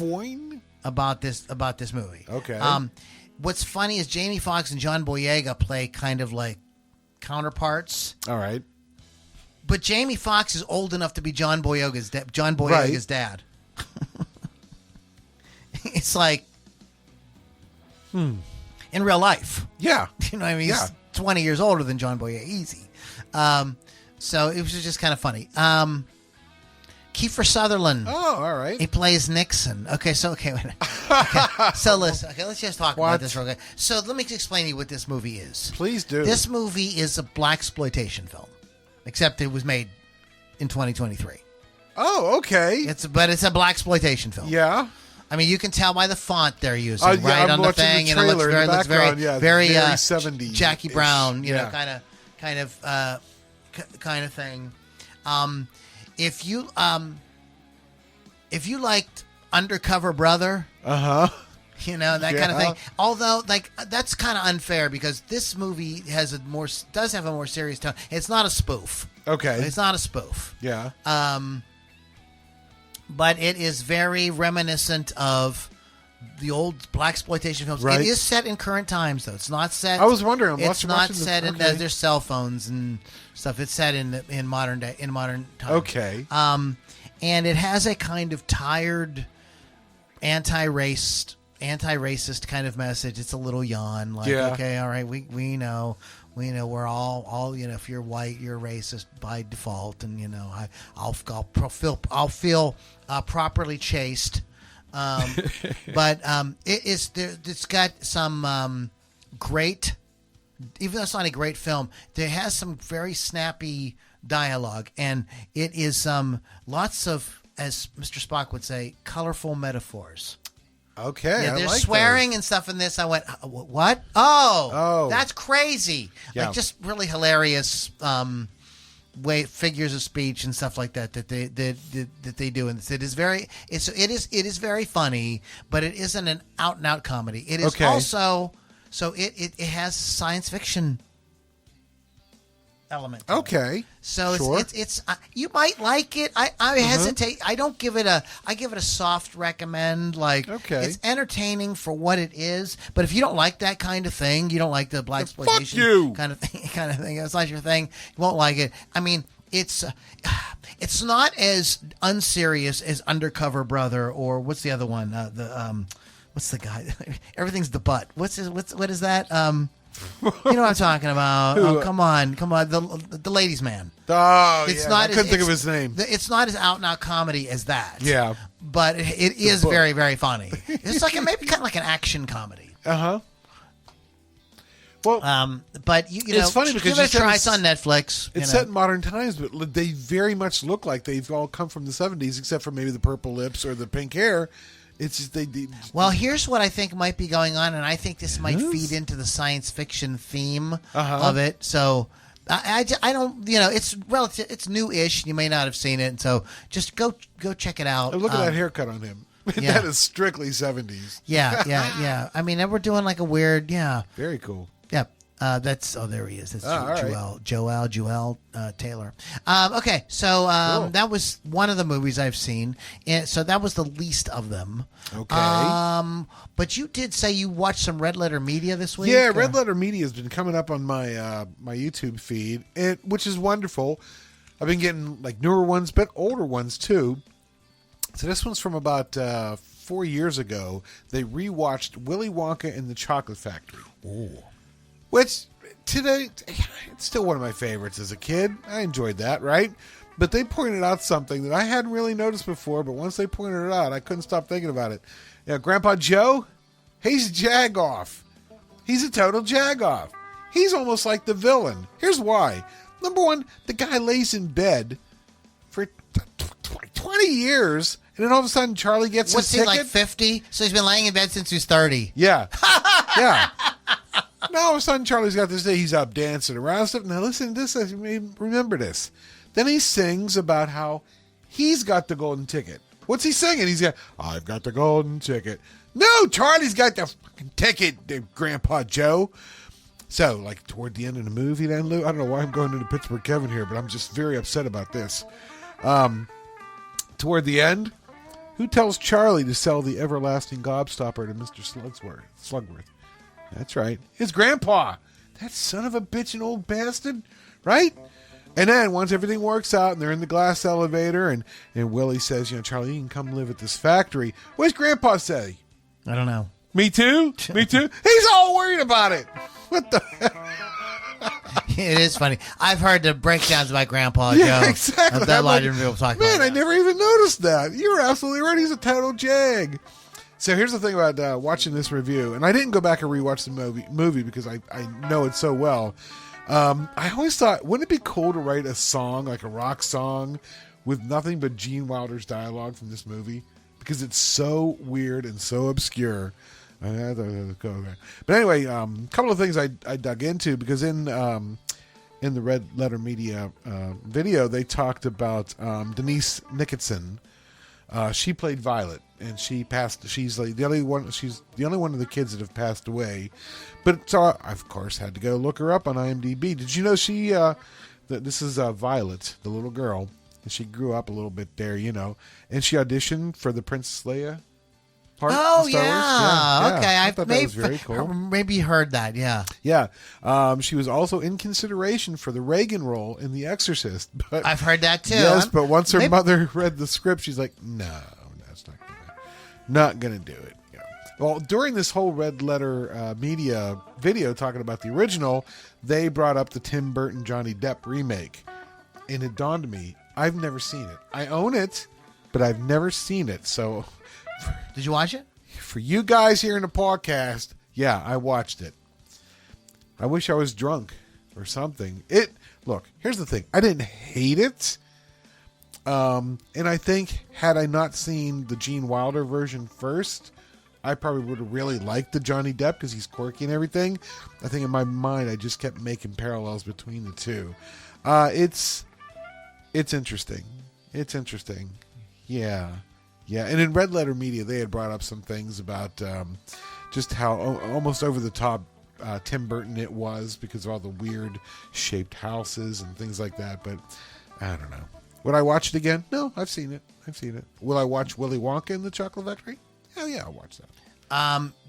movie. Okay. What's funny is Jamie Foxx and John Boyega play kind of like counterparts. All right. But Jamie Foxx is old enough to be John Boyega's dad. It's like in real life. Yeah. You know what I mean? Yeah. He's 20 years older than John Boyega. Easy. So it was just kind of funny. Kiefer Sutherland. Oh, all right. He plays Nixon. Okay, wait. Okay, so listen. Okay, let's just talk about this real quick. So let me explain to you what this movie is. Please do. This movie is a blaxploitation film, except it was made in 2023. Oh, okay. It's a blaxploitation film. Yeah. I mean, you can tell by the font they're using, Yeah, right I'm on the watching thing, the and it looks trailer in the very background, very 70s Jackie Brown, you know, Yeah. kind of thing. If you liked Undercover Brother, you know, that kind of thing. Although, that's kind of unfair because this movie does have a more serious tone. It's not a spoof. Okay. It's not a spoof. Yeah. But it is very reminiscent of the old blaxploitation films. Right. It is set in current times, though. It's not set. I was wondering. It's not watching set in. okay. There's cell phones and stuff. It's set in modern times. Okay. And it has a kind of tired, anti-racist kind of message. It's a little yawn, like, Yeah. okay, all right, we know we're all if you're white, you're racist by default, and I'll feel properly chased. But it's got some great, even though it's not a great film, there has some very snappy dialogue, and it is lots of, as Mr. Spock would say, colorful metaphors. Okay. Yeah, I there's like swearing those. and stuff in this. I went, what? Oh, that's crazy! Yeah. Like, just really hilarious figures of speech and stuff like that they do. And it is very funny, but it isn't an out and out comedy. It is also it has science fiction element. Okay. So Sure. it's you might like it. I hesitate. I give it a soft recommend. Like, Okay. it's entertaining for what it is. But if you don't like that kind of thing, you don't like the blaxploitation you. kind of thing. It's not your thing. You won't like it. I mean, it's not as unserious as Undercover Brother, or what's the other one? What's the guy? Everything's the butt. What is that? You know what I'm talking about. Oh, come on. The Ladies' Man. Oh, It's yeah. not I couldn't as- think of it's- his name. It's not as out and out comedy as that. Yeah. But it is book. very, very funny. It's like maybe kind of like an action comedy. Uh-huh. Well, But it's funny because give it a you said try. it's- It's on Netflix. it's set in modern times, but they very much look like they've all come from the 70s, except for maybe the purple lips or the pink hair. It's just they Well, here's what I think might be going on, and I think this might Yes? feed into the science fiction theme Uh-huh. of it. So I don't, it's relative, it's new-ish. You may not have seen it, and so just go check it out. look at that haircut on him. yeah. That is strictly 70s. Yeah. I mean, we're doing like a weird, Very cool. yeah. There he is. That's all right. Joel Taylor. Okay, so Cool. that was one of the movies I've seen, and so that was the least of them. Okay. But you did say you watched some Red Letter Media this week. Yeah, Red Letter Media has been coming up on my my YouTube feed, which is wonderful. I've been getting like newer ones, but older ones too. So this one's from about 4 years ago. They rewatched Willy Wonka and the Chocolate Factory. Ooh. Which today, it's still one of my favorites as a kid. I enjoyed that, right? But they pointed out something that I hadn't really noticed before, but once they pointed it out, I couldn't stop thinking about it. Grandpa Joe, he's a jag-off. He's a total jag-off. He's almost like the villain. Here's why. Number one, the guy lays in bed for 20 years, and then all of a sudden Charlie gets What's his he, ticket. like 50? So he's been laying in bed since he was 30. Yeah. Yeah. Now all of a sudden Charlie's got this day, he's up dancing around and stuff. Now listen to this, remember this. Then he sings about how he's got the golden ticket. What's he singing? He's got, I've got the golden ticket. No, Charlie's got the fucking ticket, Grandpa Joe. So, like, toward the end of the movie then, Lou, I don't know why I'm going into Pittsburgh Kevin here, but I'm just very upset about this. Toward the end, who tells Charlie to sell the everlasting gobstopper to Mr. Slugworth? That's right. His grandpa. That son of a bitch, an old bastard. Right? And then once everything works out and they're in the glass elevator and Willie says, Charlie, you can come live at this factory. What does grandpa say? I don't know. Me too? Me too? He's all worried about it. What the It is funny. I've heard the breakdowns about Grandpa Yeah, Joe. exactly. That I'm lot like, of different people talk man, about I that. never even noticed that. You're absolutely right. He's a total jag. So here's the thing about watching this review, and I didn't go back and rewatch the movie because I know it so well. I always thought, wouldn't it be cool to write a song, like a rock song, with nothing but Gene Wilder's dialogue from this movie? Because it's so weird and so obscure. But anyway, a couple of things I dug into, because in the Red Letter Media video, they talked about Denise Nicholson. She played Violet, and she passed. She's like the only one. She's the only one of the kids that have passed away. But so I, of course, had to go look her up on IMDb. Did you know she? That this is Violet, the little girl, and she grew up a little bit there, and she auditioned for the Princess Leia part. Oh in Star yeah. Wars. Okay, I thought that was very cool. Maybe heard that. Yeah. Yeah, she was also in consideration for the Reagan role in The Exorcist. But I've heard that too. yes, but once her mother read the script, she's like, "No, that's not gonna do it." Yeah. Well, during this whole Red Letter Media video talking about the original, they brought up the Tim Burton Johnny Depp remake, and it dawned on me, I've never seen it. I own it, but I've never seen it. So, did you watch it? For you guys here in the podcast, yeah, I watched it. I wish I was drunk or something. Look, here's the thing. I didn't hate it. And I think had I not seen the Gene Wilder version first, I probably would have really liked the Johnny Depp because he's quirky and everything. I think in my mind I just kept making parallels between the two. It's interesting. It's interesting. Yeah. Yeah, and in Red Letter Media, they had brought up some things about just how almost over the top Tim Burton it was because of all the weird shaped houses and things like that. But I don't know. Would I watch it again? No, I've seen it. Will I watch Willy Wonka and the Chocolate Factory? Hell yeah, I'll watch that.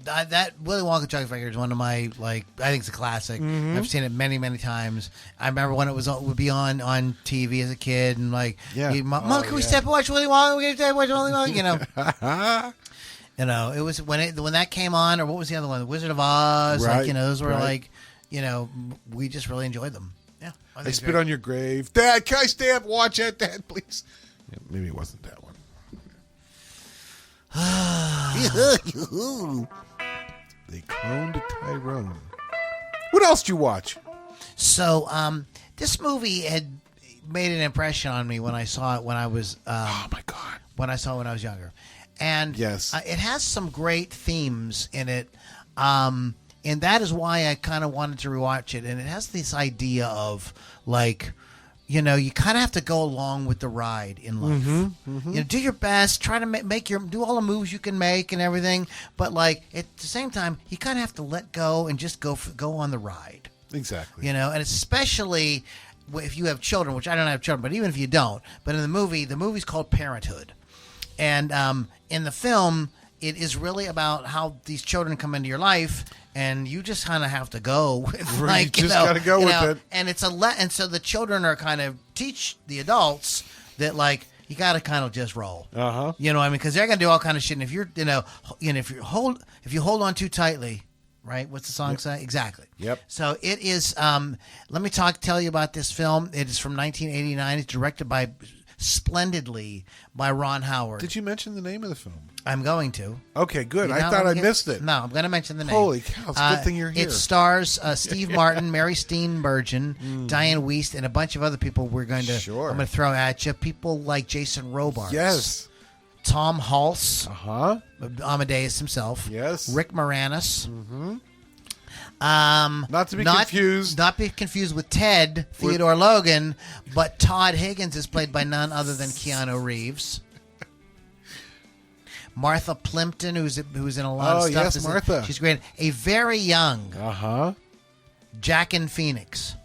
That Willy Wonka Chocolate Factory is one of my, I think it's a classic. Mm-hmm. I've seen it many, many times. I remember when it would be on TV as a kid, and Mom, can we step and watch Willy Wonka? We can step and watch Willy Wonka, it was when that came on, or what was the other one? The Wizard of Oz. Right, those were we just really enjoyed them. Yeah, I spit on your grave, Dad. Can I stay up and watch that, Dad, please? Yeah, maybe it wasn't that one. They cloned Tyrone. What else did you watch? So, this movie had made an impression on me when I saw it when I was oh my God. When I saw it when I was younger. And yes. It has some great themes in it. And that is why I kind of wanted to rewatch it. And it has this idea of you kind of have to go along with the ride in life. Mm-hmm, mm-hmm. Do your best, try to do all the moves you can make and everything. But at the same time, you kind of have to let go and just go on the ride. Exactly. And especially if you have children, which I don't have children, but even if you don't. But in the movie's called Parenthood. And in the film, it is really about how these children come into your life, and you just kind of have to go with, you just got to go with it. And it's and so the children are kind of teach the adults that you got to kind of just roll. Uh-huh. You know what I mean? Because they're going to do all kind of shit. And if you're, if you hold on too tightly, right? What's the song say? Exactly. Yep. So it is. Let me tell you about this film. It is from 1989. It's directed splendidly by Ron Howard. Did you mention the name of the film? I'm going to. Okay, good. I thought I missed it. No, I'm going to mention the name. Holy cow, it's a good thing you're here. It stars Steve Martin, Mary Steenburgen, Diane Wiest, and a bunch of other people I'm going to throw at you. People like Jason Robards. Yes. Tom Hulse. Uh-huh. Amadeus himself. Yes. Rick Moranis. Mm-hmm. Not to be confused with Ted Theodore Logan, but Todd Higgins is played by none other than Keanu Reeves. Martha Plimpton, who's in a lot of stuff. Yes, Martha. She's great. A very young Jackin Phoenix.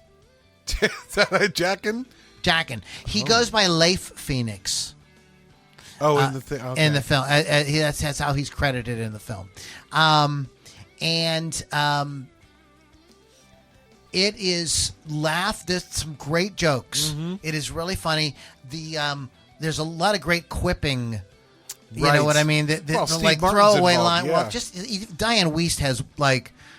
Is that a Jackin? Jackin. He goes by Leif Phoenix. Oh, in the thing. Okay. In the film. That's how he's credited in the film. It is There's some great jokes. Mm-hmm. It is really funny. There's a lot of great quipping. You know what I mean? Throwaway line. Yeah. Well, just Diane Wiest has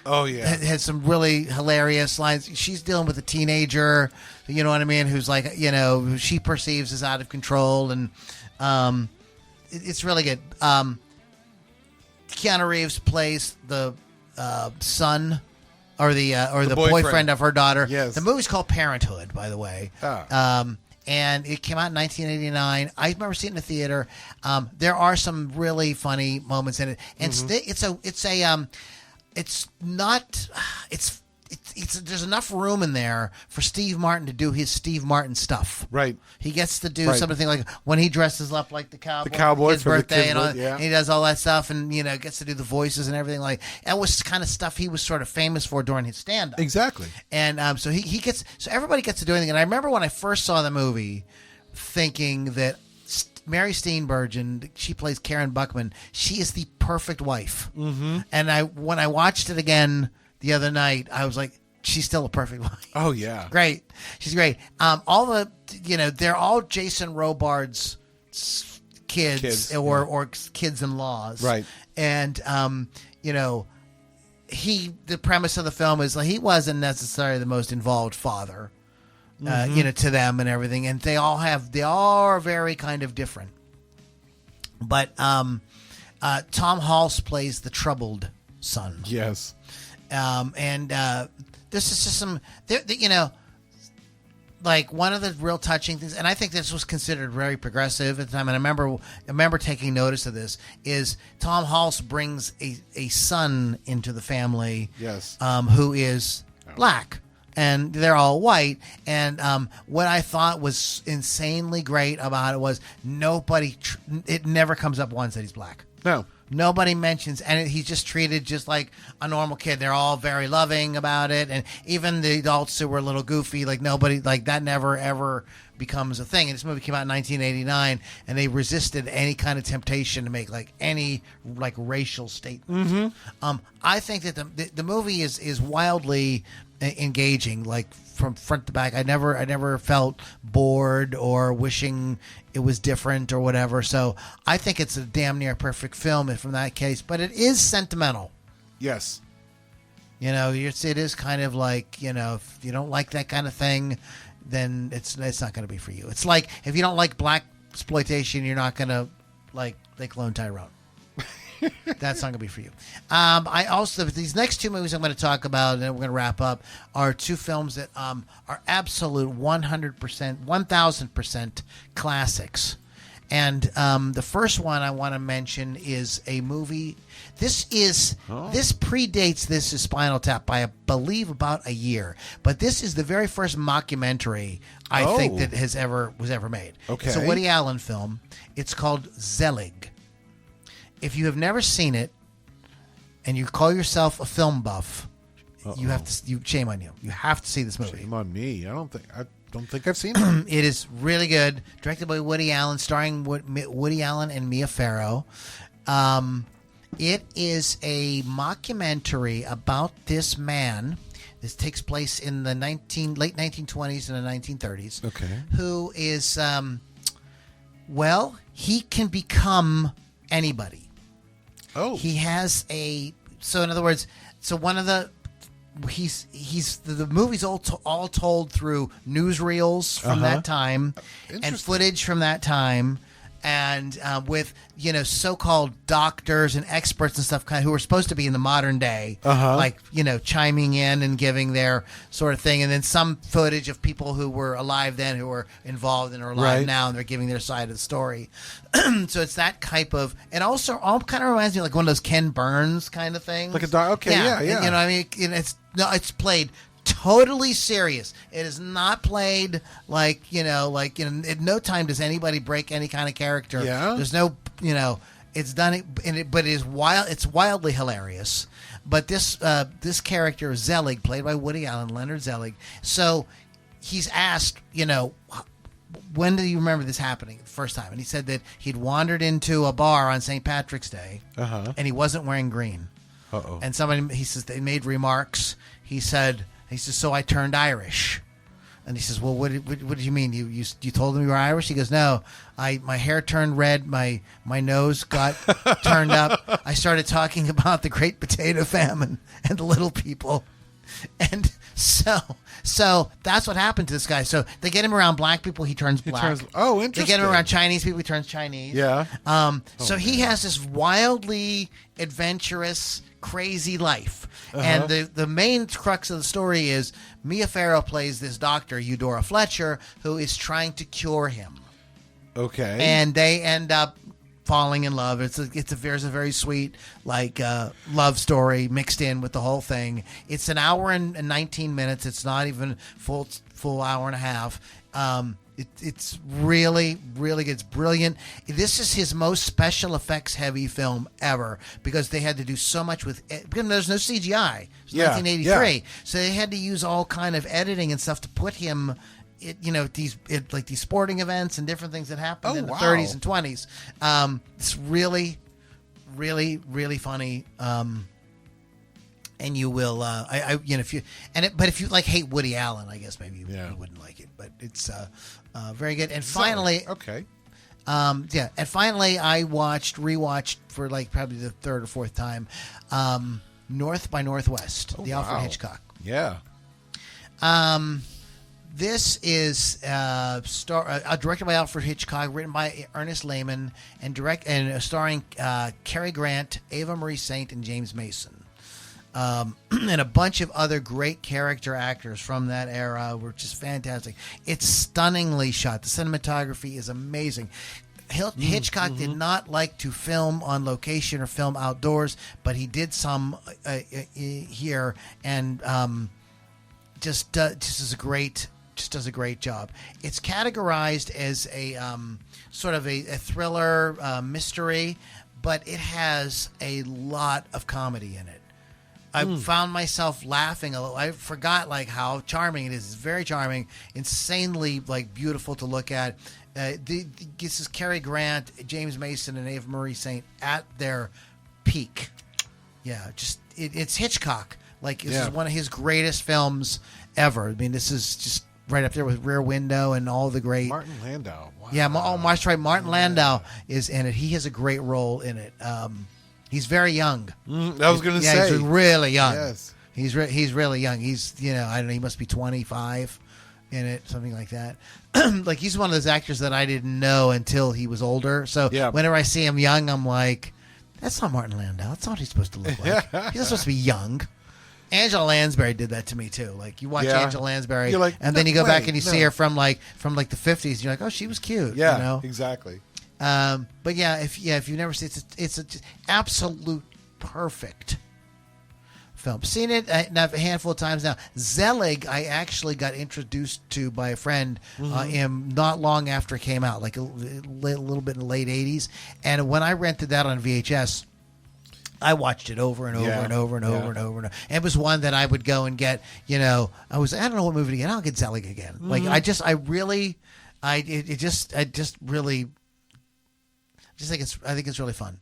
has some really hilarious lines. She's dealing with a teenager, you know what I mean, who's who she perceives as out of control, and it's really good. Keanu Reeves plays the son or the boyfriend of her daughter. Yes. The movie's called Parenthood, by the way. And it came out in 1989. I remember seeing it in the theater. There are some really funny moments in it, and there's enough room in there for Steve Martin to do his Steve Martin stuff. Right. He gets to do something like when he dresses up like the cowboy his for birthday, and and he does all that stuff, and gets to do the voices and everything. That was kind of stuff he was sort of famous for during his stand-up. Exactly. And so everybody gets to do anything. And I remember when I first saw the movie, thinking that Mary Steenburgen, she plays Karen Buckman. She is the perfect wife. Mm-hmm. And when I watched it again the other night, I was like, she's still a perfect wife. Oh yeah, great. She's great. All the they're all Jason Robards' kids or kids-in-laws, right? And the premise of the film is like he wasn't necessarily the most involved father. To them and everything, and they all are very kind of different. But Tom Hulce plays the troubled son. Yes, and this is just some, like one of the real touching things, and I think this was considered very progressive at the time. And I remember taking notice of this. Is Tom Hulce brings a son into the family, yes, who is black. And they're all white. And what I thought was insanely great about it was it never comes up once that he's black. No. Nobody mentions, and he's just treated just like a normal kid. They're all very loving about it. And even the adults who were a little goofy, like nobody, like that never ever becomes a thing. And this movie came out in 1989, and they resisted any kind of temptation to make like any like racial statement. Mm-hmm. I think that the movie is wildly engaging, like from front to back. I never felt bored or wishing it was different or whatever. So I think it's a damn near perfect film from that case. But it is sentimental. Yes. It is kind of like, if you don't like that kind of thing, then it's not going to be for you. It's like if you don't like black exploitation, you're not going to like Lone Tyrone. That's not going to be for you. I also, these next two movies I'm going to talk about, and we're going to wrap up, are two films that are absolute 100%, 1,000% classics. And the first one I want to mention is a movie. This predates This Is Spinal Tap by, I believe, about a year. But this is the very first mockumentary I think that was ever made. Okay. It's a Woody Allen film. It's called Zelig. If you have never seen it, and you call yourself a film buff, you have to. Shame on you. You have to see this movie. Shame on me. I don't think I've seen it. It is really good. Directed by Woody Allen, starring Woody Allen and Mia Farrow. It is a mockumentary about this man. This takes place in the late 1920s and the 1930s. Okay. Who is, he can become anybody. Oh. He has so in other words, so one of the, the movie's all told through newsreels from that time and footage from that time, and with so-called doctors and experts and stuff who are supposed to be in the modern day, like chiming in and giving their sort of thing, and then some footage of people who were alive then who were involved and are alive now, and they're giving their side of the story. So it's that type of, and also all kind of reminds me of like one of those Ken Burns kind of things, like a yeah. And, I mean, it's played totally serious. It is not played like at no time does anybody break any kind of character. Yeah. There's no it's done but it is wild. It's wildly hilarious. But this character Zelig, played by Woody Allen, Leonard Zelig. So he's asked, when do you remember this happening the first time? And he said that he'd wandered into a bar on St. Patrick's Day, and he wasn't wearing green. And he says they made remarks. He said, so I turned Irish. And he says, well, what did you mean? You told them you were Irish? He goes, no, my hair turned red. My nose got turned up. I started talking about the Great Potato Famine and the little people. And so that's what happened to this guy. So they get him around black people, he turns black. Interesting. They get him around Chinese people, he turns Chinese. Yeah. He has this wildly adventurous, crazy life. And the main crux of the story is Mia Farrow plays this doctor, Eudora Fletcher, who is trying to cure him. Okay. And they end up falling in love. There's a very sweet love story mixed in with the whole thing. It's an hour and 19 minutes. It's not even full hour and a half. It's really, really good. It's brilliant. This is his most special effects heavy film ever because they had to do so much with it. Because there's no CGI. It was 1983. So they had to use all kind of editing and stuff to put him these sporting events and different things that happened in the wow. 30s and 20s. It's really, really, really funny. And you will, if you hate Woody Allen, I guess maybe you wouldn't like it, but it's very good. And finally, okay. And finally, I rewatched for like probably the third or fourth time, North by Northwest, the Alfred Hitchcock. Yeah. This is directed by Alfred Hitchcock, written by Ernest Lehman, and starring Cary Grant, Ava Marie Saint, and James Mason. And a bunch of other great character actors from that era were just fantastic. It's stunningly shot. The cinematography is amazing. Hitchcock did not like to film on location or film outdoors, but he did some here, and just does a great job. It's categorized as a sort of a thriller mystery, but it has a lot of comedy in it. I found myself laughing a little. I forgot how charming it is. It's very charming, insanely beautiful to look at. This is Cary Grant, James Mason, and Ava Marie Saint at their peak. Yeah, it's Hitchcock. This is one of his greatest films ever. I mean, this is just right up there with Rear Window and all the great Martin Landau. Wow. Yeah, that's right. Martin Landau is in it. He has a great role in it. He's very young. I was going to say. Yeah, he's really young. Yes. He's really young. He's, I don't know, he must be 25 in it, something like that. He's one of those actors that I didn't know until he was older. So whenever I see him young, I'm like, that's not Martin Landau. That's not what he's supposed to look like. He's not supposed to be young. Angela Lansbury did that to me too. You watch Angela Lansbury, and then you go back and you see her from the 50s. And you're like, oh, she was cute. Yeah, exactly. But if you've never seen it, it's an absolute perfect film. Seen it a handful of times now. Zelig, I actually got introduced to by a friend not long after it came out, a little bit in the late 80s. And when I rented that on VHS, I watched it over and over and over and over and over and over. And it was one that I would go and get. I don't know what movie to get. I'll get Zelig again. I think it's really fun.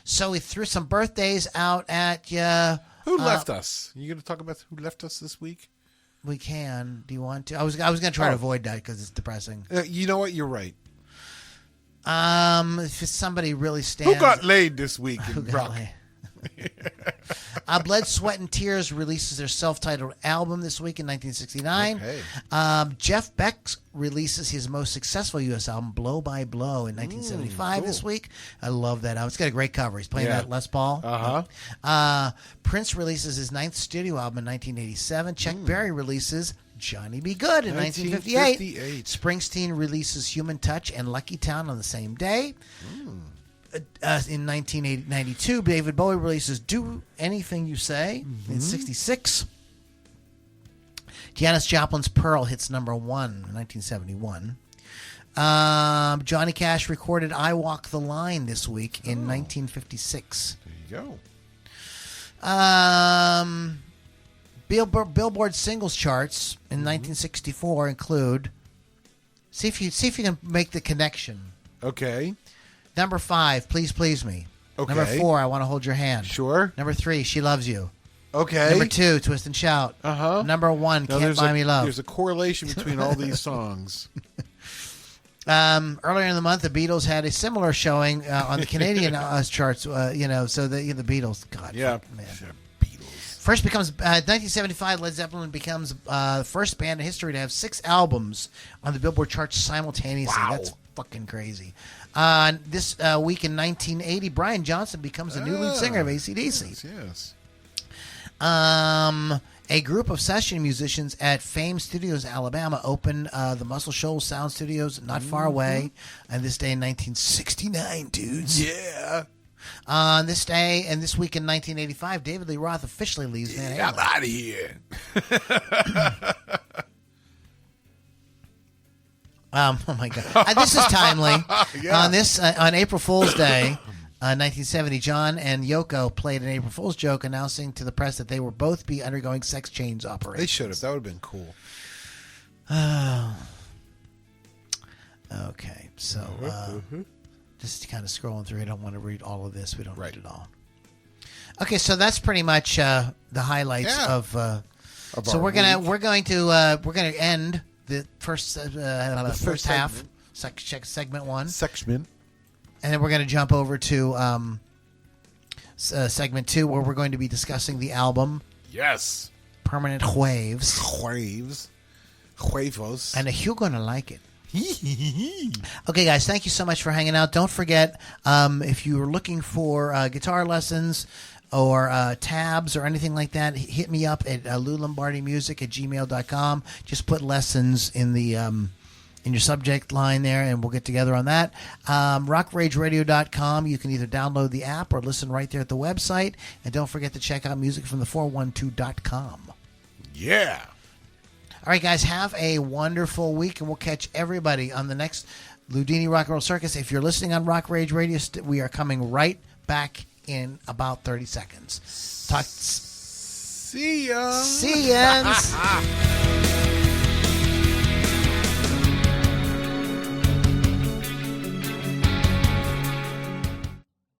So we threw some birthdays out at you. Who left us? You going to talk about who left us this week? We can. Do you want to? I was going to try to avoid that because it's depressing. You know what? You're right. If it's somebody really stands. Who got laid this week in rock? Blood, Sweat, and Tears releases their self-titled album this week in 1969. Okay. Jeff Beck releases his most successful U.S. album, Blow by Blow, in 1975 this week. I love that album. It's got a great cover. He's playing that Les Paul. Prince releases his 9th studio album in 1987. Chuck Berry releases Johnny Be Good in 1958. Springsteen releases Human Touch and Lucky Town on the same day. In 1992, David Bowie releases Do Anything You Say in 66. Janis Joplin's Pearl hits number 1 in 1971. Johnny Cash recorded I Walk the Line this week in 1956. There you go. Billboard singles charts in 1964 include. See if you can make the connection. Okay. Number 5, Please Please Me. Okay. Number 4, I Want to Hold Your Hand. Sure. Number 3, She Loves You. Okay. Number 2, Twist and Shout. Number 1, Can't Buy Me Love. There's a correlation between all these songs. Earlier in the month, the Beatles had a similar showing on the Canadian charts. So the Beatles. God, man. First becomes 1975. Led Zeppelin becomes the first band in history to have 6 albums on the Billboard charts simultaneously. Wow. That's fucking crazy. This week in 1980, Brian Johnson becomes the new lead singer of AC/DC. Yes. A group of session musicians at Fame Studios, Alabama, opened the Muscle Shoals Sound Studios not far away on this day in 1969, dudes. Yeah. On this day and this week in 1985, David Lee Roth officially leaves Van Halen. I'm out of here. Oh my God! This is timely. On April Fool's Day, 1970, John and Yoko played an April Fool's joke, announcing to the press that they will both be undergoing sex change operations. They should have. That would have been cool. Okay, so just kind of scrolling through. I don't want to read all of this. We don't read it all. Okay, so that's pretty much the highlights of. So we're going to end the first half, segment 1, section, and then we're going to jump over to segment 2, where we're going to be discussing the album. Yes. Permanent Waves. Huevos. And you're going to like it. Okay, guys, thank you so much for hanging out. Don't forget, if you're looking for guitar lessons or tabs or anything like that, hit me up at loulombardimusic@gmail.com. Just put lessons in the in your subject line there, and we'll get together on that. Rockrageradio.com. You can either download the app or listen right there at the website. And don't forget to check out musicfromthe412.com. Yeah. All right, guys, have a wonderful week, and we'll catch everybody on the next Loudini Rock and Roll Circus. If you're listening on Rock Rage Radio, we are coming right back in about 30 seconds. See ya. See ya.